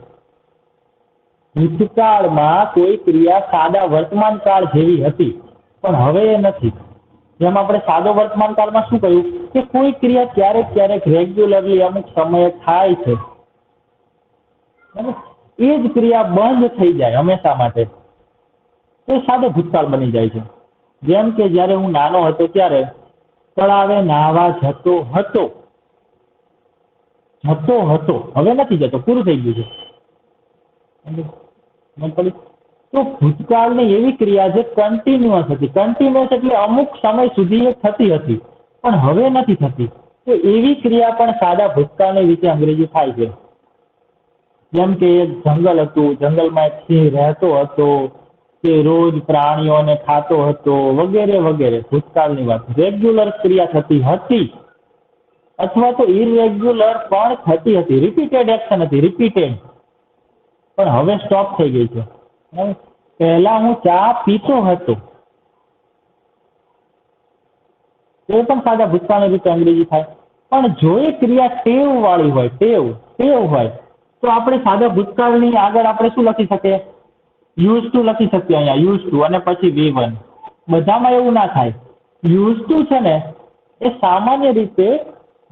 ભૂતકાળમાં કોઈ ક્રિયા સાદા વર્તમાન કાળ જેવી હતી પણ હવે એ નથી. જેમ આપણે સાદો વર્તમાન કાળમાં શું કહ્યું કે કોઈ ક્રિયા ક્યારેક ક્યારેક રેગ્યુલરલી અમુક સમયે થાય છે, એ જ ક્રિયા બંધ થઈ જાય હંમેશા માટે, એ સાદો ભૂતકાળ બની જાય છે. જેમ કે જ્યારે હું નાનો હતો ત્યારે તળાવે નાહવા જતો હતો, હવે નથી જતો, પૂરું થઈ ગયું છે. તો ભૂતકાળની એવી ક્રિયા જે કન્ટિન્યુઅસ હતી, કન્ટિન્યુઅસ એટલે અમુક સમય સુધી એ થતી હતી પણ હવે નથી થતી, તો એવી ક્રિયા પણ સાદા ભૂતકાળની રીતે અંગ્રેજી થાય છે. જેમ કે એક જંગલ હતું, જંગલમાં એક સિંહ રહેતો હતો, તે રોજ પ્રાણીઓને ખાતો હતો, વગેરે વગેરે. ભૂતકાળની વાત રેગ્યુલર ક્રિયા થતી હતી અથવા તો ઇરેગ્યુલર પણ થતી હતી, રિપીટેડ એક્શન હતી, રિપીટેડ, પણ હવે સ્ટોપ થઈ ગઈ છે. પહેલા હું ચા પીતો હતો, એ પણ સાદા ભૂતકાળની રીતે અંગ્રેજી થાય. પણ જો એ ક્રિયા ટેવ વાળી હોય, ટેવ હોય, તો આપણે સાદા ભૂતકાળની આગળ આપણે શું લખી શકીએ? યુઝ ટુ લખી શકીએ. અહીંયા યુઝ ટુ અને પછી V1. બધામાં એવું ના થાય. યુઝ ટુ છે ને એ સામાન્ય રીતે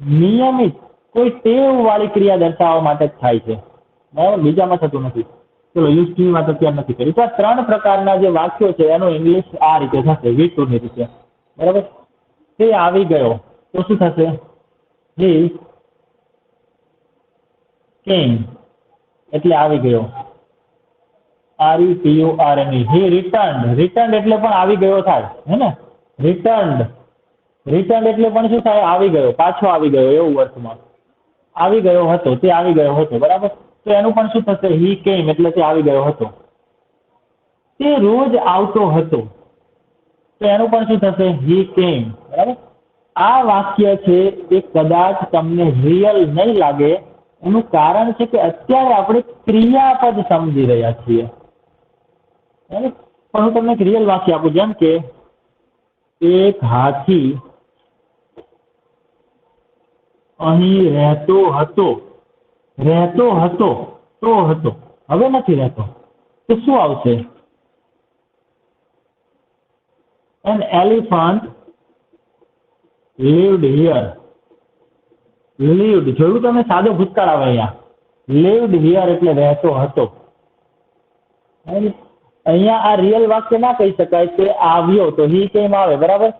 નિયમિત કોઈ ટેવ વાળી ક્રિયા દર્શાવવા માટે જ થાય છે, બરાબર, બીજામાં થતું નથી. ચલો યુઝ ટુ ની વાત અત્યારે નથી કરી. તો આ 3 પ્રકારના જે વાક્યો છે એનું ઇંગ્લિશ આ રીતે થશે, V2 ની રીતે, બરાબર. તે આવી ગયો તો શું થશે? હી કેમ એટલે આવી ગયો. RETURNE, હી રિટર્ન્ડ, રિટર્ન્ડ એટલે પણ આવી ગયો થાય, હે ને? રિટર્ન્ડ એટલે પણ શું થાય? આવી ગયો, પાછો આવી ગયો, એવું અર્થમાં. આવી ગયો હતો, તે આવી ગયો હતો, બરાબર. તો એનું પણ શું થશે? હી કેમ એટલે તે આવી ગયો હતો. તે રોજ આવતો હતો, તો એનું પણ શું થશે? હી કેમ, બરાબર. આ વાક્ય છે એ કદાચ તમને રિયલ નહીં લાગે, એનું કારણ છે કે અત્યારે આપણે ક્રિયાપદ સમજી રહ્યા છીએ, બરાબર. પણ હું તમને એક રિયલ વાક્ય આપું, જેમ કે એક હાથી અહીં રહેતો હતો, હવે નથી રહેતો, તો શું આવશે? An elephant lived here. lived જોયું તમે? સાદો ભૂતકાળ આવે અહીંયા. lived here એટલે રહેતો હતો. અહીંયા આ રિયલ વાક્ય ના કહી શકાય કે આવ્યો, તો હી કેમ આવે, બરાબર.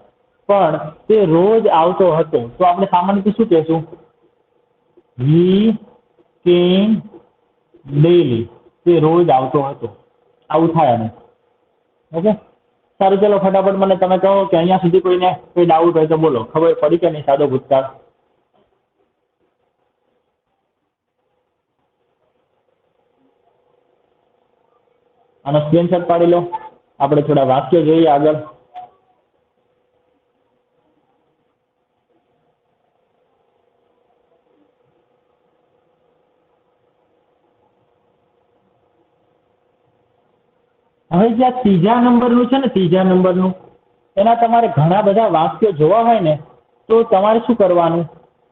પણ તે રોજ આવતો હતો, તો આપણે સામાન્ય રીતે શું કહેશું? હી કેમ ડેલી, તે રોજ આવતો હતો, આવું થાય. અને ઓકે, સારું, ચલો ફટાફટ મને તમે કહો કે અહીંયા સુધી કોઈને કોઈ ડાઉટ હોય તો બોલો. ખબર પડી કે નહીં સાદો ભૂતકાળ? આનો સ્ક્રીનશોટ પાડી લો. આપણે થોડા વાક્યો જોઈએ આગળ. હવે જે ત્રીજા નંબરનું છે ને, ત્રીજા નંબરનું, એના તમારે ઘણા બધા વાક્યો જોવા હોય ને, તો તમારે શું કરવાનું?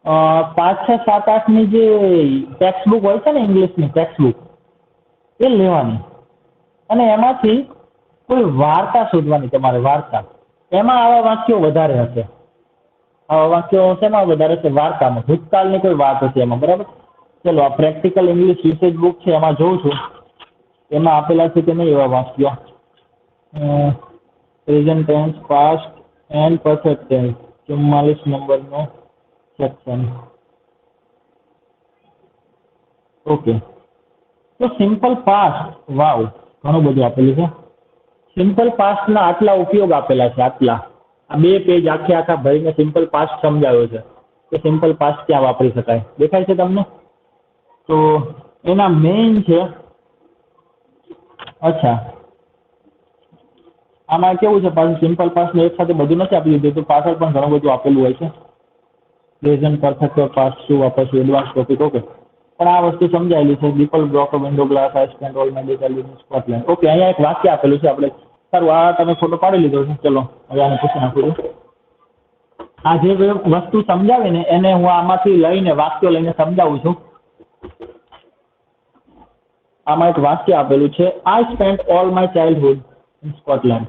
5, 6, 7, 8ની જે ટેક્સ્ટ બુક હોય છે ને, ઇંગ્લિશની ટેક્સ્ટ બુક, એ લેવાની અને એમાંથી કોઈ વાર્તા શોધવાની. તમારે વાર્તા, એમાં આવા વાક્યો વધારે હશે. આવા વાક્યો શેમાં વધારે છે? વાર્તામાં. ભૂતકાળની કોઈ વાત હશે એમાં, બરાબર. ચલો, આ પ્રેક્ટિકલ ઇંગ્લિશ યુસેજ બુક છે, એમાં જોઉં છું એમાં આપેલા છે કે નહીં એવા વાક્યો. Present tense, past and perfect tense, 44 નંબરનો સેક્શન. ઓકે, તો સિમ્પલ પાસ્ટ, વાવ, ઘણું બધું આપેલું છે. સિમ્પલ પાસ્ટના આટલા ઉપયોગ આપેલા છે, આટલા. આ 2 પેજ આખા ભરીને સિમ્પલ પાસ્ટ સમજાવ્યો છે કે સિમ્પલ પાસ્ટ ક્યાં વાપરી શકાય. દેખાય છે તમને? તો એના મેઇન છે. અચ્છા, આમાં કેવું છે પાછું? સિમ્પલ પાસ્ટનું એક સાથે બધું નથી આપી દીધું, તો પાછળ પણ ઘણું બધું આપેલું હોય છે. પ્રેઝન્ટ પરફેક્ટ પાસ્ટ શું વાપરશું, એડવાન્સ ટોપિક. ઓકે, પણ આ વસ્તુ સમજાયેલી છે. People broke window glass, I spent all my day in Scotland. Okay, અહીંયા એક વાક્ય આપેલું છે આપણે. સારું, આ તમે ફોટો પાડી લીધો છે. ચલો હવે આને પૂછી નાખું છું. આ જે વસ્તુ સમજાવે ને એને હું આમાંથી લઈને વાક્યો લઈને સમજાવું છું. આમાં એક વાક્ય આપેલું છે, I spent all my childhood in Scotland.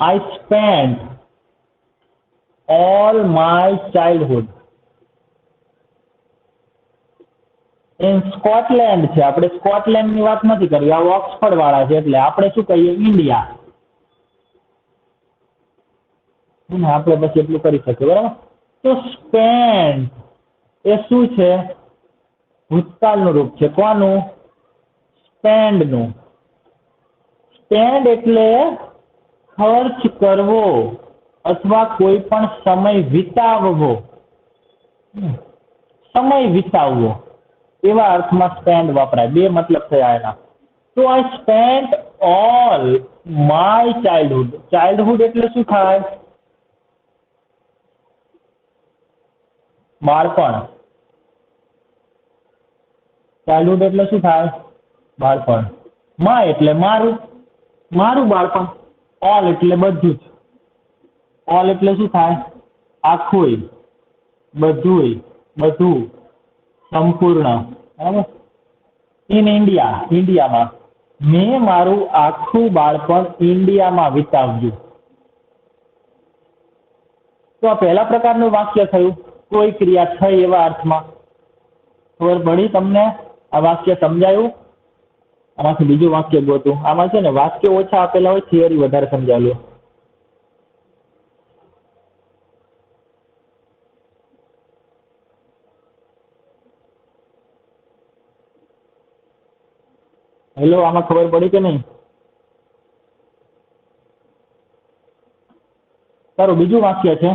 I spent all my childhood in Scotland છે. આપણે સ્કોટલેન્ડ ની વાત નથી કરી, આ ઓક્સફર્ડ વાળા છે એટલે આપણે શું કહીએ, ઇન્ડિયા. આપણે પછી એટલું કરી શકીએ, બરાબર. તો સ્પેન્ટ એ શું છે, ભૂતકાળનું રૂપ છે. કોનું? સ્પેન્ડનું. સ્પેન્ડ એટલે ખર્ચ કરવો અથવા કોઈ પણ સમય વિતાવવો, સમય વિતાવવો એવા અર્થમાં સ્પેન્ડ વપરાય. બે મતલબ થયા એના. તો I spent all my childhood. Childhood એટલે શું થાય? બાળપણ. ચાઇલ્ડહુડ એટલે શું થાય? બાળપણ. માય એટલે મારું, મારું બાળપણ. ઓલ એટલે બધું જ. ઓલ એટલે શું થાય? આખું, બધું, બધું, સંપૂર્ણ. બરાબર. ઇન ઇન્ડિયા, ઇન્ડિયામાં. મેં મારું આખું બાળપણ ઇન્ડિયામાં વિતાવ્યું. તો આ પહેલા પ્રકારનું વાક્ય થયું, કોઈ ક્રિયા થઈ એવા અર્થમાં. ખબર પડી તમને? આ વાક્ય સમજાયું? આમાંથી બીજું વાક્ય ગોતું. આમાં છે ને વાક્ય ઓછા આપેલા હોય, થિયરી વધારે સમજાવેલું. હેલો, આમાં ખબર પડી કે નહીં? સારું, બીજું વાક્ય છે,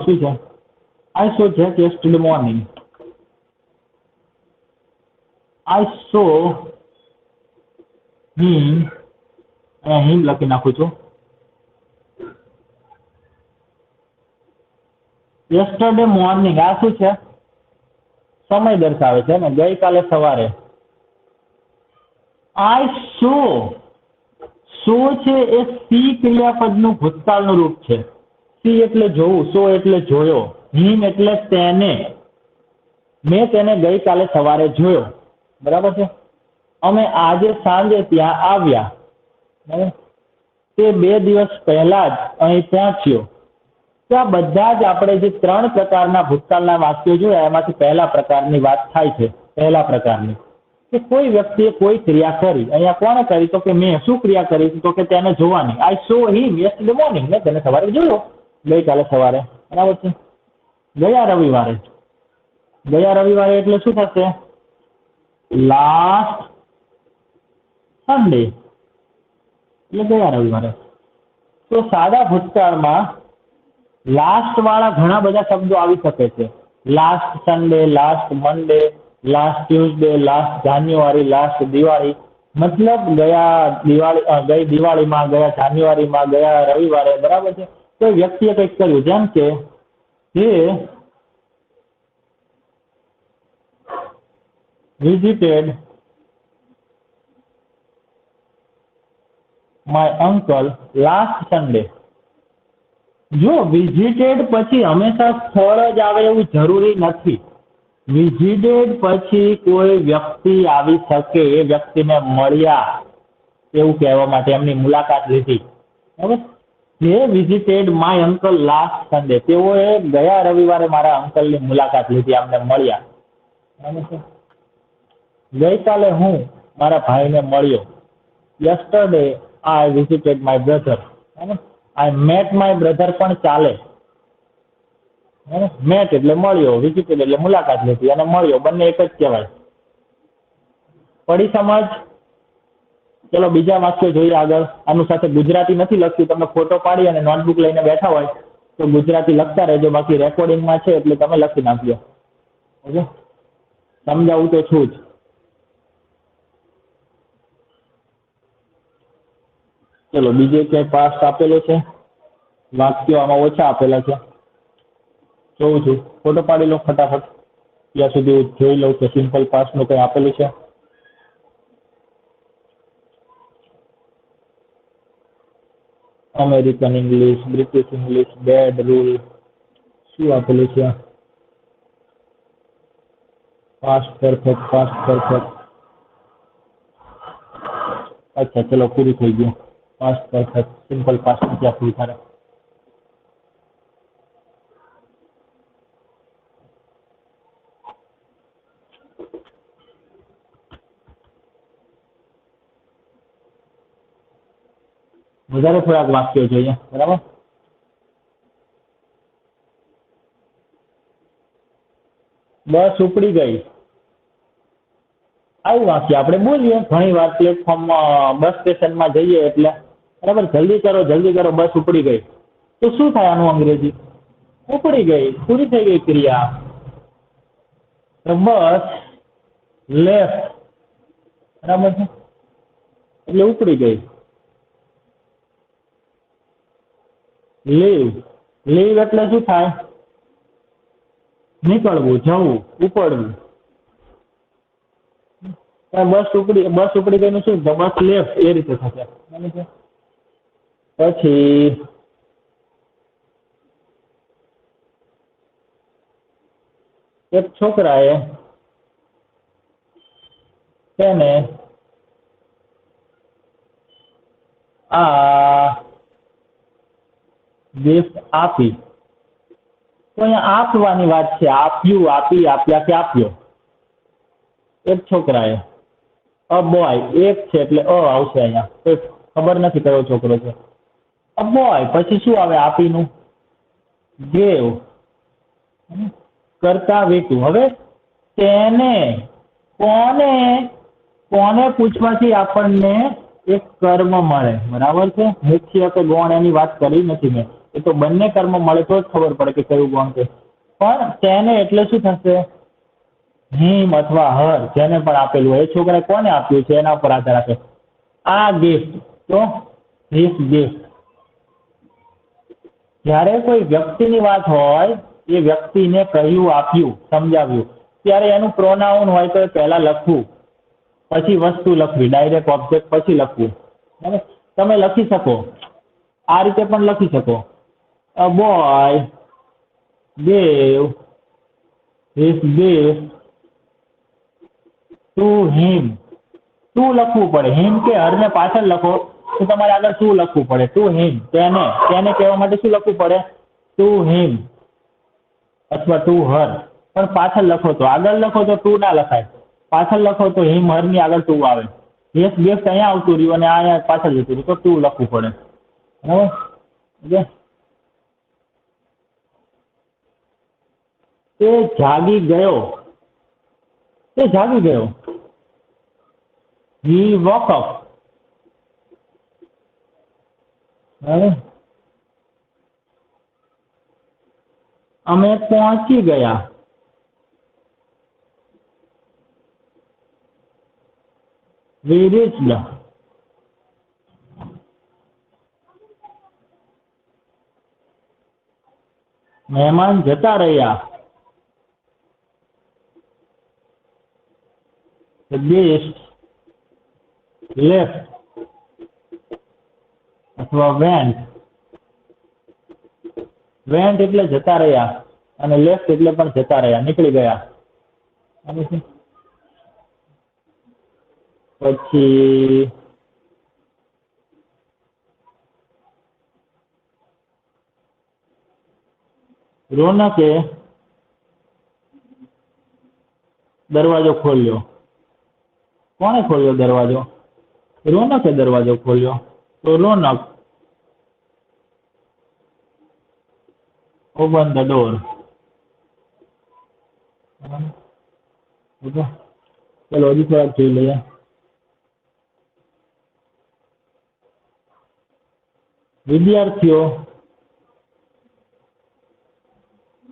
શું છે? આઈ સો જેક yesterday morning. આઈ સો હિમ, હિમ લખી નાખું છું. yesterday morning આ શું છે? સમય દર્શાવે છે ને, ગઈકાલે સવારે. આઈ સો, સો છે એ સી ક્રિયાપદનું ભૂતકાળનું રૂપ છે. સી એટલે જોવું, સો એટલે જોયો, હિમ એટલે તેને. મેં તેને ગઈકાલે સવારે જોયો. બરાબર છે. અમે આજે સાંજે ત્યાં આવ્યા. બરાબર. તે 2 દિવસ પહેલા જ અહીં પહોંચ્યો. તો આ બધા જ આપણે જે 3 પ્રકારના ભૂતકાળના વાક્યો જોયા એમાંથી પહેલા પ્રકારની વાત થાય છે. પહેલા પ્રકારની કે કોઈ વ્યક્તિએ કોઈ ક્રિયા કરી. અહીંયા કોણે કરી? તો કે મેં. શું ક્રિયા કરી? તો કે તેને જોવાની. આઈ સો હિમ yesterday morning. મેં તેને સવારે જોયો, ગઈકાલે સવારે. બરાબર છે. ગયા રવિવારે. ગયા રવિવારે એટલે શું થશે? લાસ્ટ સન્ડે એટલે ગયા રવિવારે. તો સાદા ભૂતકાળમાં લાસ્ટ વાળા ઘણા બધા શબ્દો આવી શકે છે. લાસ્ટ સન્ડે, લાસ્ટ મંડે, લાસ્ટ ટ્યુઝડે, લાસ્ટ જાન્યુઆરી, લાસ્ટ દિવાળી. મતલબ ગઈ દિવાળીમાં, ગયા જાન્યુઆરીમાં, ગયા રવિવારે. બરાબર છે. કોઈ વ્યક્તિએ કંઈક કર્યું, જેમ કે he visited my uncle last Sunday. જો વિઝિટેડ પછી હંમેશા સ્થળ જ આવે એવું જરૂરી નથી. વિઝિટેડ પછી કોઈ વ્યક્તિ આવી શકે, એ વ્યક્તિને મળ્યા એવું કહેવા માટે, એમની મુલાકાત લીધી. બરાબર. જે visited my uncle last Sunday, તેઓએ ગયા રવિવારે મારા અંકલની મુલાકાત લીધી, અમને મળ્યા. બરાબર છે. ગઈકાલે હું મારા ભાઈને મળ્યો. Yesterday I visited my brother. I met my brother પણ ચાલે. મેટ એટલે મળ્યો, વિઝિટેડ એટલે મુલાકાત લીધી, અને મળ્યો બંને એક જ કહેવાય. પડી સમજ? ચલો બીજા વાક્યો જોઈએ આગળ. આનું સાથે ગુજરાતી નથી લખ્યું. તમે ફોટો પાડી અને નોટબુક લઈને બેઠા હોય તો ગુજરાતી લખતા રહેજો, બાકી રેકોર્ડિંગમાં છે એટલે તમે લખી નાખજો. ઓકે, સમજાવું તો છું જ. ચલો બીજે ક્યાંય પાસ આપેલો છે? વાક્યો આમાં ઓછા આપેલા છે. જોઉં છું, ફોટો પાડી લો ફટાફટ. ત્યાં સુધી જોઈ લઉં કે સિમ્પલ પાસનું કંઈ આપેલું છે. American English, British English, bad rule, શું આપેલું છે? Past perfect, past perfect. अच्छा चलो पूरी થઈ ગયું। पास्ट परफेक्ट सिंपल पास्ट में क्या पूरी थारे। વધારે થોડાક વાક્યો જોઈએ બરાબર। બસ ઉપડી ગઈ આવું વાક્ય આપણે બોલીએ ઘણી વાર પ્લેટફોર્મમાં બસ સ્ટેશનમાં જઈએ એટલે બરાબર જલ્દી કરો બસ ઉપડી ગઈ તો શું થાય આનું અંગ્રેજી ઉપડી ગઈ પૂરી થઈ ગઈ ક્રિયા તો બસ લેફ્ટ બરાબર છે એટલે ઉપડી ગઈ। લીવ લીવ એટલે શું થાય નીકળવું જવું ઉપડવું। બસ ઉપડી ગઈ નું શું બસ લેફ્ટ એ રીતે થશે। પછી એક છોકરાએ તેને આ ગિફ્ટ આપી તો અહીંયા આપવાની વાત છે આપ્યું આપી આપ્યા કે આપ્યો। એક છોકરાએ અ બોય એક છે એટલે અ આવશે અહીંયા કોઈ ખબર નથી કયો છોકરો છે અ બોય પછી શું આવે આપીનું ગેવ કરતા વેતું। હવે તેને કોને કોને પૂછવાથી આપણને એક કર્મ મળે બરાબર છે। મુખ્ય કે ગૌણ એની વાત કરી નથી મેં એ તો બંને કર્મ મળે તો જ ખબર પડે કે કયું ગૌણ છે પણ તેને એટલે શું થશે હિમ અથવા હર જેને પણ આપેલું હોય એ છોકરાએ કોને આપ્યું છે એના ઉપર આધાર રાખે આ ગિફ્ટ તો ધીસ ગિફ્ટ। જ્યારે કોઈ વ્યક્તિની વાત હોય એ વ્યક્તિને કહ્યું આપ્યું સમજાવ્યું ત્યારે એનું પ્રોનાઉન હોય તો એ પહેલા લખવું પછી વસ્તુ લખવી ડાયરેક્ટ ઓબ્જેક્ટ પછી લખવું બરાબર। તમે લખી શકો આ રીતે પણ લખી શકો a boy gave this gift to him. શું લખવું પડે હિમ કે હરને પાછળ લખો તો તમારે આગળ શું લખવું પડે ટુ હિમ તેને કહેવા માટે શું લખવું પડે ટુ હિમ અથવા ટુ હર પણ પાછળ લખો તો આગળ લખો તો ટુ ના લખાય પાછળ લખો તો હિમ હરની આગળ ટુ આવે યસ ગિફ્ટ અહીંયા આવતું રહ્યું અને અહીંયા પાછળ જતું રહ્યું તો ટુ લખવું પડે બરાબર। તે જાગી ગયો he woke up બરાબર। અમે પહોંચી ગયા we reached મહેમાન જતા રહ્યા the guest left અથવા went એટલે જતા રહ્યા અને left એટલે પણ જતા રહ્યા નીકળી ગયા પછી રોનકે દરવાજો ખોલ્યો કોણે ખોલ્યો દરવાજો રોનકે દરવાજો ખોલ્યો તો રોનક ઓપન ધ ડોર ચલો હજી થોડાક જોઈ લઈએ વિદ્યાર્થીઓ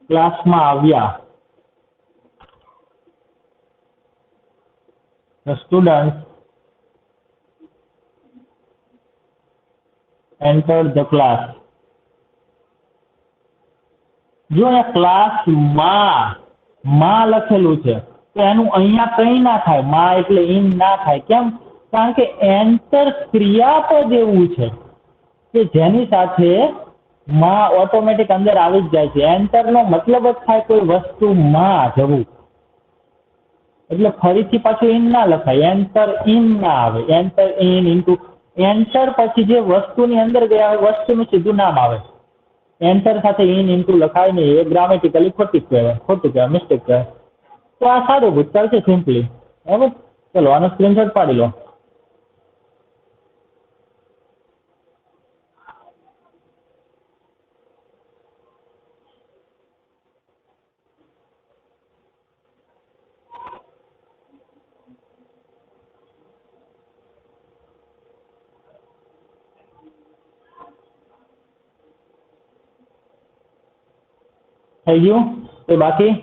ક્લાસમાં આવ્યા the students entered the class જો આ ક્લાસમાં લખેલું છે તો એનું અહીંયા કંઈ ના થાય માં એટલે ઇન ના થાય કેમ કારણ કે એન્ટર ક્રિયાપદ એવું છે કે જેની સાથે માં ઓટોમેટિક અંદર આવી જ જાય છે એન્ટરનો મતલબ જ થાય કોઈ વસ્તુમાં જવું એટલે ફરીથી પાછું ઇન ના લખાય, એન્ટર ઇન ના આવે, એન્ટર ઇન ઇન્ટુ. એન્ટર પછી જે વસ્તુની અંદર ગયા હોય વસ્તુનું સીધું નામ આવે. એન્ટર સાથે ઇન ઇન્ટુ લખાય નહીં, એ ગ્રામેટિકલી ખોટું કહેવાય, મિસ્ટેક કહેવાય. તો આ સાદો ભૂતકાળ છે સિમ્પલી. બરાબર, ચલો આનો સ્ક્રીનશોટ પાડી લો. થઈ ગયું એ બાકી?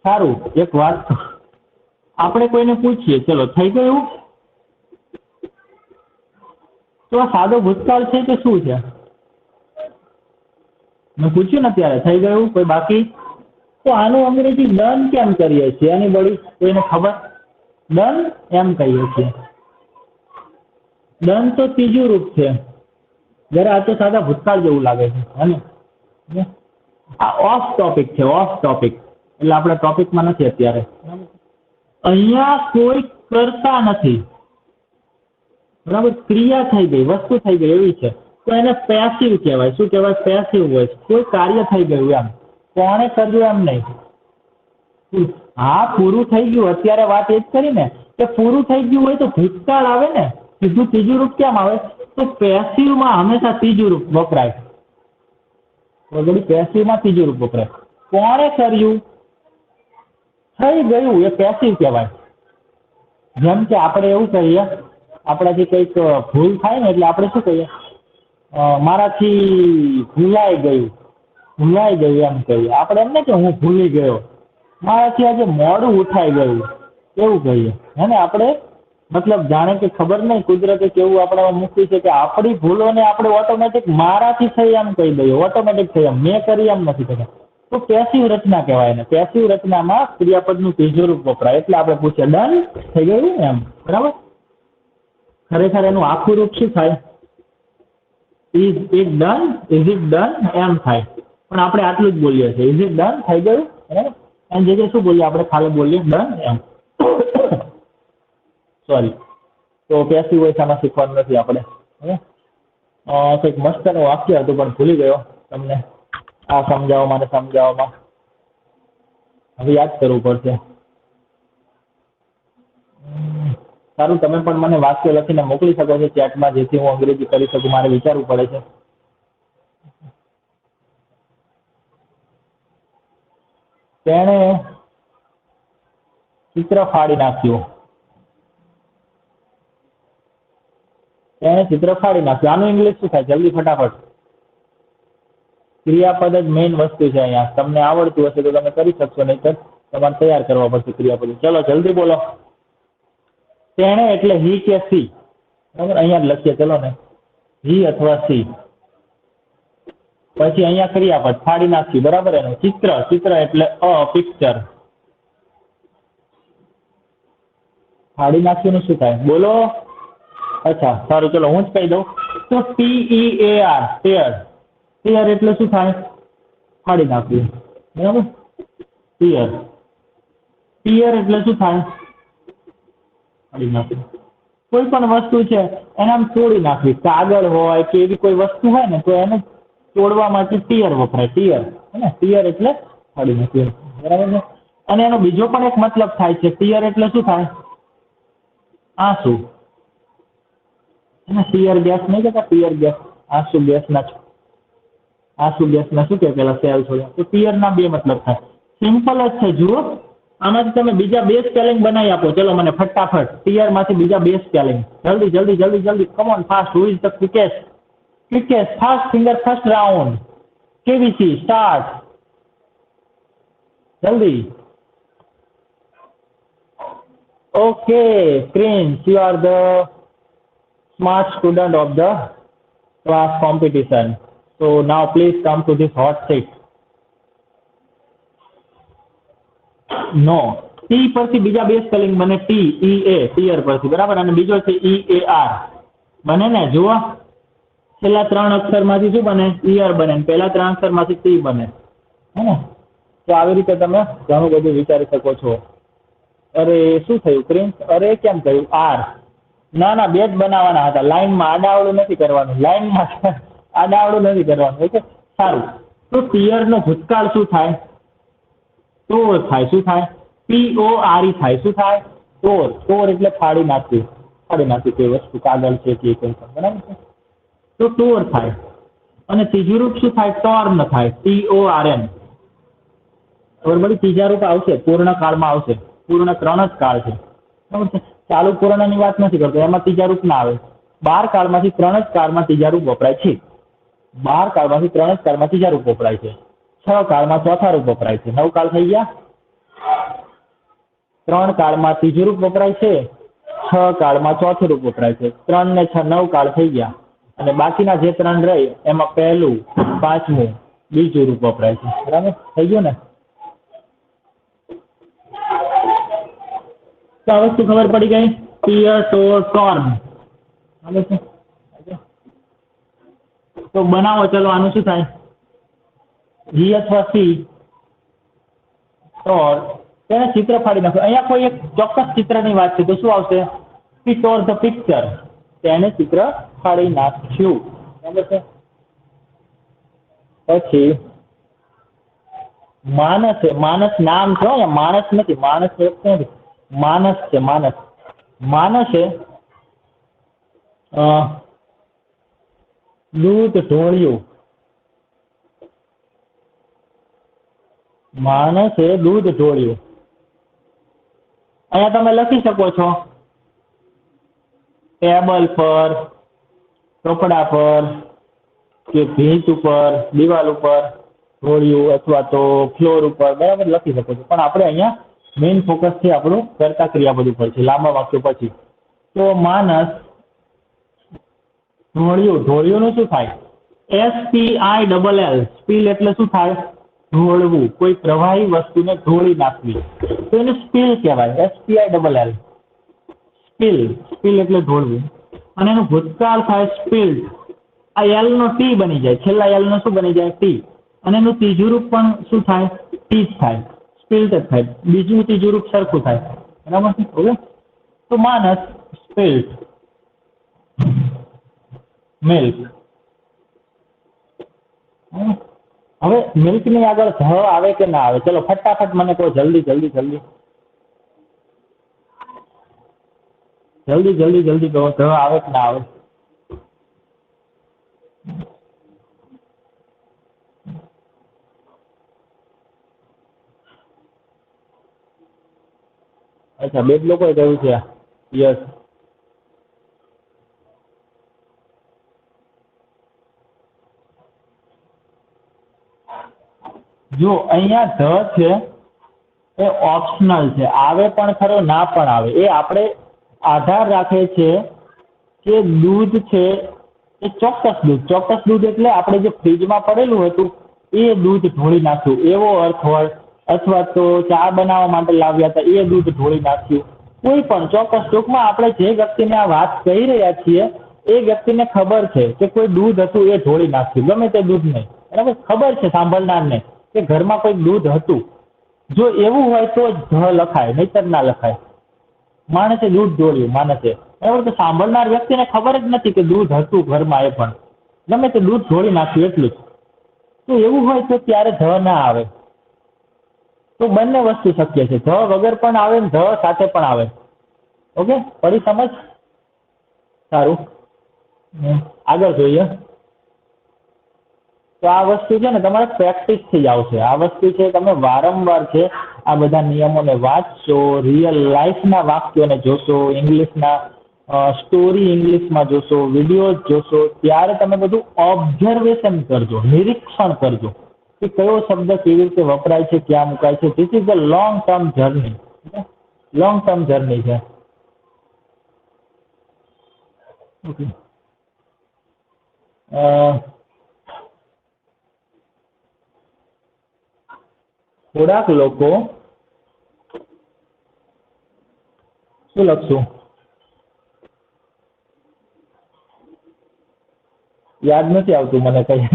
સારું, એક વાત આપણે કોઈને પૂછીએ, ચલો થઈ ગયું? તો આ સાદો ભૂતકાળ છે કે શું છે? મેં પૂછ્યું ને ત્યારે, થઈ ગયું? કોઈ બાકી? તો આનું અંગ્રેજી ડન કેમ કરીએ છીએ? એની બડી કોઈને ખબર? ડન એમ કહીએ છીએ. ડન તો ત્રીજું રૂપ છે. જરા આ તો સાદા ભૂતકાળ જેવું લાગે છે, હે? આ ઓફ ટોપિક છે, ઓફ ટોપિક. એટલે આપણે ટોપિકમાં નથી અત્યારે. અહીંયા કોઈ કરતા નથી, બરાબર? ક્રિયા થઈ ગઈ, વસ્તુ થઈ ગઈ એવી છે, તો એને પેસિવ કહેવાય. શું કહેવાય? પેસિવ હોય. કોઈ કાર્ય થઈ ગયું એમ, કોણે કર્યું એમ નહીં. હા, પૂરું થઈ ગયું. અત્યારે વાત એ જ કરી ને કે પૂરું થઈ ગયું હોય તો ભૂતકાળ આવે ને, સીધું ત્રીજું રૂપ કેમ આવે? તો પેસિવમાં હંમેશા ત્રીજું રૂપ વપરાય. પેસિવમાં ત્રીજું રૂપ વપરાય. કોણે કર્યું? થઈ ગયું, એ પેસિવ કહેવાય. જેમ કે આપણે એવું કહીએ, આપણાથી કંઈક ભૂલ થાય ને એટલે આપણે શું કહીએ? મારાથી ભૂલાઈ ગયું, ભૂલાઈ ગયું એમ કહીએ આપણે. એમ ને કે હું ભૂલી ગયો, મારાથી આજે મોડું ઉઠાઈ ગયું, એવું કહીએ. હે ને? આપણે મતલબ જાણે કે ખબર નહીં કુદરતે કેવું આપણામાં મૂક્યું છે કે આપણી ભૂલોને આપણે ઓટોમેટિક મારાથી થઈ એમ કહી દઈએ, ઓટોમેટિક થઈ એમ, મેં કરી એમ નથી કહેતા. તો પેસિવ રચના કહેવાય ને. પેસિવ રચનામાં ક્રિયાપદનું ત્રીજું રૂપ વપરાય. એટલે આપણે પૂછીએ ડન થઈ ગયું એમ, બરાબર? ખરેખર એનું આખું રૂપ શું થાય? Is it done, is it done એમ થાય. પણ આપણે આટલું જ બોલીએ છીએ, ઇઝ ઇટ ડન થઈ ગયું, બરાબર? એની જગ્યાએ શું બોલીએ આપણે? ખાલી બોલીએ ડન એમ. સોરી, તો પેસિવ વોઇસ આમાં શીખવાનું નથી આપણે. કંઈક મસ્તનું વાક્ય હતું પણ ભૂલી ગયો તમને આ સમજાવવામાં ને સમજાવવામાં. હવે યાદ કરવું પડશે. સારું, તમે પણ મને વાક્ય લખીને મોકલી શકો છો ચેટમાં, જેથી હું અંગ્રેજી કરી શકું. મારે વિચારવું પડે છે. તેણે ચિત્ર ફાડી નાખ્યું. તેણે ચિત્ર ફાડી નાખ્યું. આનું ઇંગ્લિશ શું થાય? જલ્દી ફટાફટ. ક્રિયાપદ જ મેઇન વસ્તુ છે અહીંયા. તમને આવડતું હશે તો તમે કરી શકશો, નહીં તો તમારે તૈયાર કરવા પડશે ક્રિયાપદ. ચલો જલ્દી બોલો. તેણે એટલે હી કે સી, બરાબર? અહીંયા જ લખીએ, ચલો ને, હી અથવા સી. પછી અહીંયા ક્રિયાપદ ફાડી નાખ્યું, બરાબર? એનું ચિત્ર, ચિત્ર એટલે પિક્ચર. ફાડી નાખ્યું નું શું થાય? બોલો. અચ્છા, સારું, ચલો હું જ કહી દઉં. તો TEAR, ટેર. ટેર એટલે શું થાય? ફાડી નાખ્યું, બરાબર? ટેર. ટેર એટલે શું થાય? ફાડી નાખ્યું. કોઈ પણ વસ્તુ છે એને આમ તોડી નાખવી, કાગળ હોય કે એવી કોઈ વસ્તુ હોય ને, તો એને તોડવા માટે ટીયર વપરાય. ટીયર, હે? ટીયર એટલે ફાડી નાખ્યું, બરાબર છે? અને એનો બીજો પણ એક મતલબ થાય છે. ટીયર એટલે શું થાય? આંસુ. ટીયર ગેસ નહીં કહેતા? ટીયર ગેસ, આંસુ ગેસના, આંસુ ગેસના શું કહે પેલા સેલ છોડ્યા? તો ટીયર ના બે મતલબ થાય. સિમ્પલ જ છે. જુઓ, આમાંથી તમે બીજા બે સ્પેલિંગ બનાવી આપો. ચલો મને ફટાફટ ટીયર માંથી બીજા બે સ્પેલિંગ. જલ્દી જલ્દી જલ્દી જલ્દી, come on fast. Who is the quickest? Quickest, fast finger, first round. KBC, start. જલ્દી. Okay, Prince, you are the smart student of the class competition. So now please come to this hot seat. No. T પરથી બીજા બે સ્પેલિંગ બને. TEA, ટીયર પરથી, બરાબર? અને બીજો છે EAR. બને ને? જુઓ, છેલ્લા 3 અક્ષરમાંથી શું બને? ઈયર બને. પહેલા 3 અક્ષરમાંથી ટી બને. હે ને? તો આવી રીતે તમે ઘણું બધું વિચારી શકો છો. અરે શું થયું પ્રિન્સ? અરે કેમ થયું? આર. ના ના, બે જ બનાવવાના હતા. લાઈનમાં આડાવડું નથી કરવાનું. લાઈનમાં આડાવડું નથી કરવાનું. ઓકે, સારું. તો ટીયરનો ભૂતકાળ શું થાય? ટોર થાય. શું થાય? PORE થાય. શું થાય? ટોર. ટોર એટલે ફાડી નાખવી. ફાડી નાખવી કોઈ વસ્તુ, કાગળ છે કે કંઈ પણ. બરાબર છે? તો ટોર થાય. અને ત્રીજું રૂપ શું થાય? ટોર્ન થાય. TORN. ખબર પડી? ત્રીજા રૂપ આવશે, પૂર્ણ કાળમાં આવશે. પૂર્ણ 3 જ કાળ છે. બરાબર છે? ચાલુ પૂર્ણની વાત નથી કરતો, એમાં ત્રીજા રૂપ ના આવે. 12 કાળમાંથી 3 જ કાળમાં ત્રીજા રૂપ વપરાય છે. 12 કાળમાંથી 3 જ કાળમાં ત્રીજા રૂપ વપરાય છે. 6 કાળમાં ચોથા રૂપ વપરાય છે. 9 કાળ થઈ ગયા. 3 કાળમાં ત્રીજું રૂપ વપરાય છે. 6 કાળમાં ચોથું રૂપ વપરાય છે. 3 ને 6 9 કાળ થઈ ગયા. અને બાકીના જે 3 રહી એમાં પહેલું, પાંચમું, બીજું રૂપ વપરાય છે. બરાબર થઈ ગયું ને? તો આ વસ્તુ ખબર પડી ગઈ? Tear, tore, torn. તો બનાવો. ચલો આનું શું થાય? જી અથવા સી, ટોર. તેને ચિત્ર ફાડી નાખો. અહીંયા કોઈ એક ચોક્કસ ચિત્રની વાત છે તો શું આવશે? T ટોર the picture. તેને ચિત્ર ફાડી નાખ્યું. બરાબર છે? પછી માનસ છે. માનસ નામ છે. માણસ નથી. માણસ નથી. માનસ છે. માનસ. માનસે દૂધ ઢોળ્યું. માણસે દૂધ ઢોળ્યું. અહીંયા તમે લખી શકો છો ટેબલ પર, કપડા પર, કે ભીંત ઉપર, દિવાલ ઉપર ઢોળ્યું, અથવા તો ફ્લોર ઉપર. બરાબર લખી શકો છો. પણ આપણે અહીંયા મેઇન ફોકસ છે આપણું કર્તા ક્રિયાપદ ઉપર છે, લાંબા વાક્યો પછી. તો માનસ ઢોળ્યું. ઢોળ્યું શું થાય? SPILL. સ્પીલ એટલે શું થાય? ઢોળવું. કોઈ પ્રવાહી વસ્તુને ઢોળી નાખવી, તો એને સ્પીલ કહેવાય. SPILL. સ્પીલ. સ્પીલ એટલે ઢોળવું. અને એનું ભૂતકાળ થાય સ્પીલ્ડ. આ એલ નો ટી બની જાય. છેલ્લા એલ નો શું બની જાય? ટી. અને એનું ત્રીજું રૂપ પણ શું થાય? ટી જ થાય. સ્પીલ્ડ જ થાય. બીજું ત્રીજું રૂપ સરખું થાય. બરાબર છે? ઓકે. તો માનસ સ્પીલ્ડ મિલ્ક. હવે મિલ્ક ની આગળ ધ આવે કે ના આવે? ચલો ફટાફટ મને કહો. જલ્દી જલ્દી જલ્દી જલ્દી જલ્દી જલ્દી કહો. ધ આવે કે ના આવે? અચ્છા, બે જ લોકોએ કહ્યું છે. યસ. જો અહીંયા ધ છે એ ઓપ્શનલ છે. આવે પણ ખરો, ના પણ આવે. એ આપણે આધાર રાખે છે કે દૂધ છે એ ચોક્કસ દૂધ. ચોક્કસ દૂધ એટલે આપણે જે ફ્રીજમાં પડેલું હતું એ દૂધ ઢોળી નાખ્યું એવો અર્થ હોય. અથવા તો ચા બનાવવા માટે લાવ્યા હતા એ દૂધ ઢોળી નાખ્યું. કોઈ પણ ચોક્કસ. ટૂંકમાં આપણે જે વ્યક્તિને આ વાત કહી રહ્યા છીએ એ વ્યક્તિને ખબર છે કે કોઈ દૂધ હતું એ ઢોળી નાખ્યું. ગમે તે દૂધ નહીં. બરાબર? ખબર છે સાંભળનારને કે ઘરમાં કોઈ દૂધ હતું. જો એવું હોય તો જ ધ લખાય, નહીતર ના લખાય. માણસે દૂધ ઢોળ્યું. માણસે. બરાબર? તો સાંભળનાર વ્યક્તિને ખબર જ નથી કે દૂધ હતું ઘરમાં. એ પણ ગમે તે દૂધ ઢોળી નાખ્યું એટલું જ. તો એવું હોય તો ત્યારે ધ ના આવે. તો બંને વસ્તુ શક્ય છે. ધ વગર પણ આવે ને ધ સાથે પણ આવે. ઓકે, પડી સમજ? સારું. આગળ જોઈએ. તો આ વસ્તુ છે ને તમારે પ્રેક્ટિસ થી જ આવશે. આ વસ્તુ છે તમે વારંવાર છે આ બધા નિયમોને વાંચશો, રિયલ લાઈફના વાક્યોને જોશો, ઇંગ્લિશના સ્ટોરી ઇંગ્લિશમાં જોશો, વિડીયો જોશો, ત્યારે તમે બધું ઓબ્ઝર્વેશન કરજો, નિરીક્ષણ કરજો કે કયો શબ્દ કેવી રીતે વપરાય છે, ક્યાં મુકાય છે. This is a long term journey. Long term journey છે. ઓકે. થોડાક લોકો શું લખશું? યાદ નથી આવતું મને કઈ,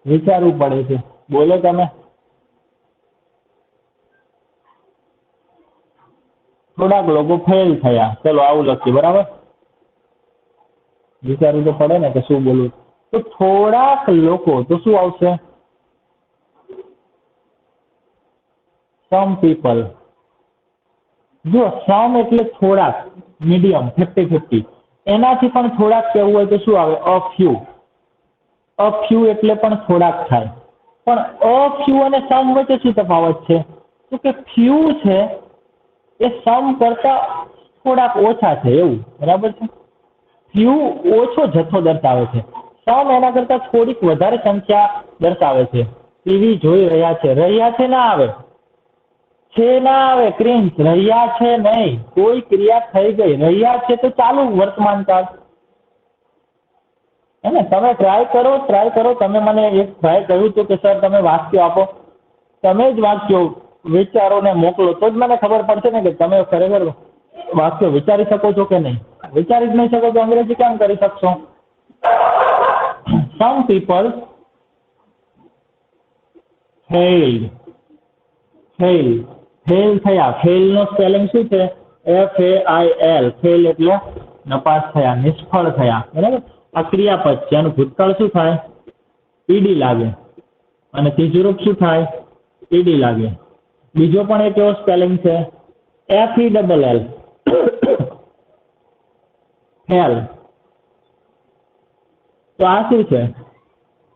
વિચારવું પડે છે. બોલો તમે. થોડાક લોકો ફેલ થયા. ચલો આવું લખીએ, બરાબર. વિચારવું તો પડે ને કે શું બોલવું. તો થોડાક લોકો તો શું આવશે? Some people. જો સમ એટલે થોડાક, મીડિયમ, 50-50. એનાથી પણ થોડાક કહેવું હોય તો શું આવે? A few. અ ફ્યુ એટલે પણ થોડાક થાય. પણ અ ફ્યુ અને સમ વચ્ચે શું તફાવત છે? તો કે ફ્યુ છે એ સમ કરતા થોડાક ઓછા છે એવું, બરાબર છે. ફ્યુ ઓછો જથ્થો દર્શાવે છે, સમ એના કરતા થોડીક વધારે સંખ્યા દર્શાવે છે. ટીવી જોઈ રહ્યા છે, રહ્યા છે ના આવે, છે ના આવે, ક્રિન્સ, રહ્યા છે નહીં, કોઈ ક્રિયા થઈ ગઈ, રહ્યા છે તો ચાલુ વર્તમાન કાળ. હે ને? તમે ટ્રાય કરો. તમે મને એક ટ્રાય કહ્યું હતું કે સર તમે વાક્યો આપો, તમે જ વાક્યો વિચારો ને મોકલો તો જ મને ખબર પડશે ને કે તમે ખરેખર વાક્યો વિચારી શકો છો કે નહીં. વિચારી જ નહીં શકો તો અંગ્રેજી કેમ કરી શકશો? Some people failed. ફેલ થયા. ફેલ નો સ્પેલિંગ શું છે? FAIL. ફેલ એટલે નપાસ થયા, નિષ્ફળ થયા, બરાબર. આ ક્રિયાપદ છે, એનું ભૂતકાળ શું થાય? ઈડી લાગે. અને ત્રીજું રૂપ શું થાય? ઈડી લાગે. બીજો પણ એક એવો સ્પેલિંગ છે FELL. ફેલ. તો આ શું છે?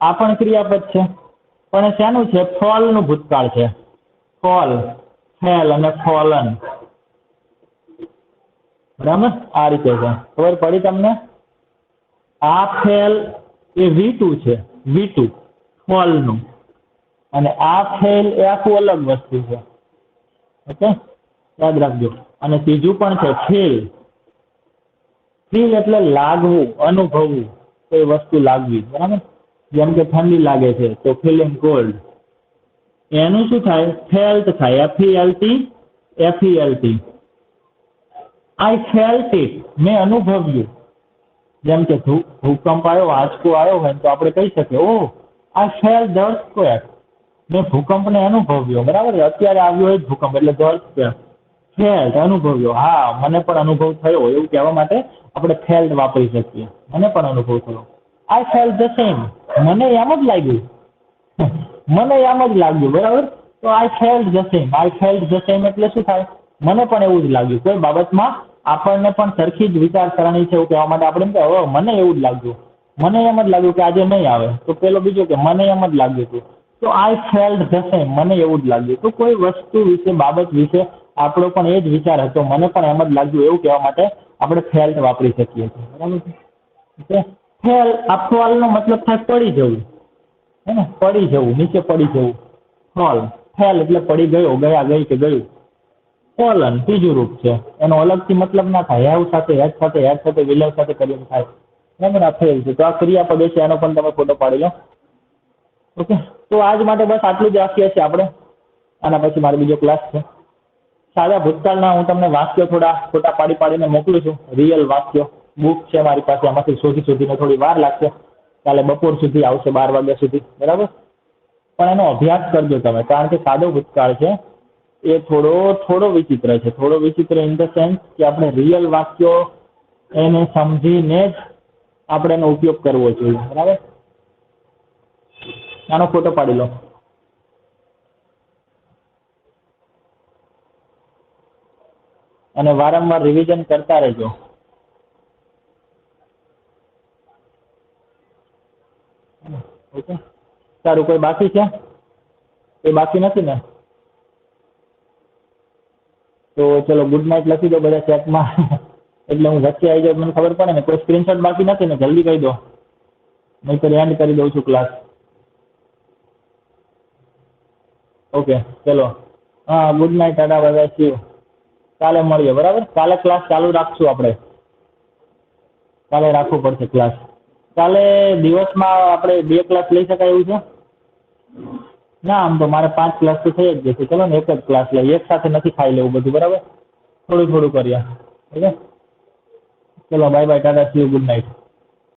આ પણ ક્રિયાપદ છે, પણ શેનું છે? ફોલ નું ભૂતકાળ છે. ફોલ, ફેલ અને ફોલન, બરાબર. આ રીતે છે. ખબર પડી તમને? આ ફેલ એ V2 છે, V2 ફોલ નું, અને આ ફેલ એ આખું અલગ વસ્તુ છે. ઓકે, યાદ રાખજો. અને ત્રીજું પણ છે ફીલ. ફીલ એટલે લાગવું, અનુભવવું, કોઈ વસ્તુ લાગવી, બરાબર. જેમ કે ઠંડી લાગે છે તો ફીલિંગ કોલ્ડ. એનું શું થાય? ફેલ્ટ થાય. FELT. I felt it. મેં અનુભવ્યું. જેમ કે ભૂકંપ આવ્યો, આંચકો આવ્યો હોય તો આપણે કહી શકીએ, ઓહ આઈ ફેલ્ટ ધ અર્થક્વેક. મેં ભૂકંપને અનુભવ્યો, બરાબર. અત્યારે આવ્યો એ જ ભૂકંપ એટલે ધ અર્થક્વેક. ફેલ્ટ, અનુભવ્યો. હા, મને પણ અનુભવ થયો, એવું કહેવા માટે આપણે ફેલ્ટ વાપરી શકીએ. મને પણ અનુભવ થયો. I felt the same. મને એમ જ લાગ્યું. બરાબર. તો આઈ ફેલ્ટ ધ સેમ. એટલે શું થાય? મને પણ એવું જ લાગ્યું. કોઈ બાબતમાં આપણને પણ સરખી જ વિચારસરણી છે એવું કહેવા માટે આપણે મને એવું જ લાગ્યું. મને એમ જ લાગ્યું કે આજે નહીં આવે. તો પેલો બીજો કે મને એમ જ લાગ્યું હતું. તો આઈ ફેલ્ટ ધ સેમ. મને એવું જ લાગ્યું. તો કોઈ વસ્તુ વિશે, બાબત વિશે આપણો પણ એ જ વિચાર હતો, મને પણ એમ જ લાગ્યું, એવું કહેવા માટે આપણે ફેલ્ટ વાપરી શકીએ છીએ, બરાબર છે. ફેલ, આ ફોલ નો મતલબ થાય પડી જવું, હે ને? પડી જવું, નીચે પડી જવું. ફોલ, ફેલ એટલે પડી ગયો, ગઈ કે ગયું. ફોલન ત્રીજું રૂપ છે, એનો અલગથી મતલબ ના થાય. હેડ સાથે વિલર સાથે કરીને થાય, બરાબર. આ ફેલ છે. તો આ ક્રિયાપદ છે, એનો પણ તમે ફોટો પાડી લો. ઓકે, તો આજ માટે બસ આટલું જ રાખીએ છીએ આપણે. આના પછી મારો બીજો ક્લાસ છે. સાદા ભૂતકાળના હું તમને વાક્યો થોડા ફોટા પાડીને મોકલું છું. રિયલ વાક્યો બુક છે મારી પાસે, એમાંથી શોધીને થોડી વાર લાગશે. કાલે બપોર સુધી આવશે, 12 વાગ્યા સુધી, બરાબર. પણ એનો અભ્યાસ કરજો તમે, કારણ કે સાદો ભૂતકાળ છે એ થોડો વિચિત્ર છે. થોડો વિચિત્ર ઇન ધ સેન્સ કે આપણે રિયલ વાક્યો એને સમજીને જ આપણે એનો ઉપયોગ કરવો જોઈએ, બરાબર. આનો ફોટો પાડી લો. અને વારંવાર રિવિઝન કરતા રહેજો. ઓકે, સારું. કોઈ બાકી છે? કોઈ બાકી નથી ને? તો ચલો ગુડ નાઇટ લખી દો બધા ચેટમાં. એટલે હું વચ્ચે આવી જાઉં, મને ખબર પડે ને. કોઈ સ્ક્રીનશોટ બાકી નથી ને? જલ્દી કહી દો, નહીં તો એન્ડ કરી દઉં છું ક્લાસ. ઓકે, ચલો. હા, good night, Tata, bye bye, C you. કાલે મળીએ, બરાબર. કાલે ક્લાસ ચાલુ રાખશું આપણે. કાલે રાખવો પડશે ક્લાસ. કાલે દિવસમાં આપણે 2 ક્લાસ લઈ શકાય એવું છે? ના, આમ તો મારે 5 ક્લાસ તો થઈ જ જશે. ચલો ને, એક જ ક્લાસ લઈએ. એક સાથે નથી ખાઈ લેવું બધું, બરાબર. થોડું કરીએ. ઓકે, ચલો, bye bye, Tata, C you, good night.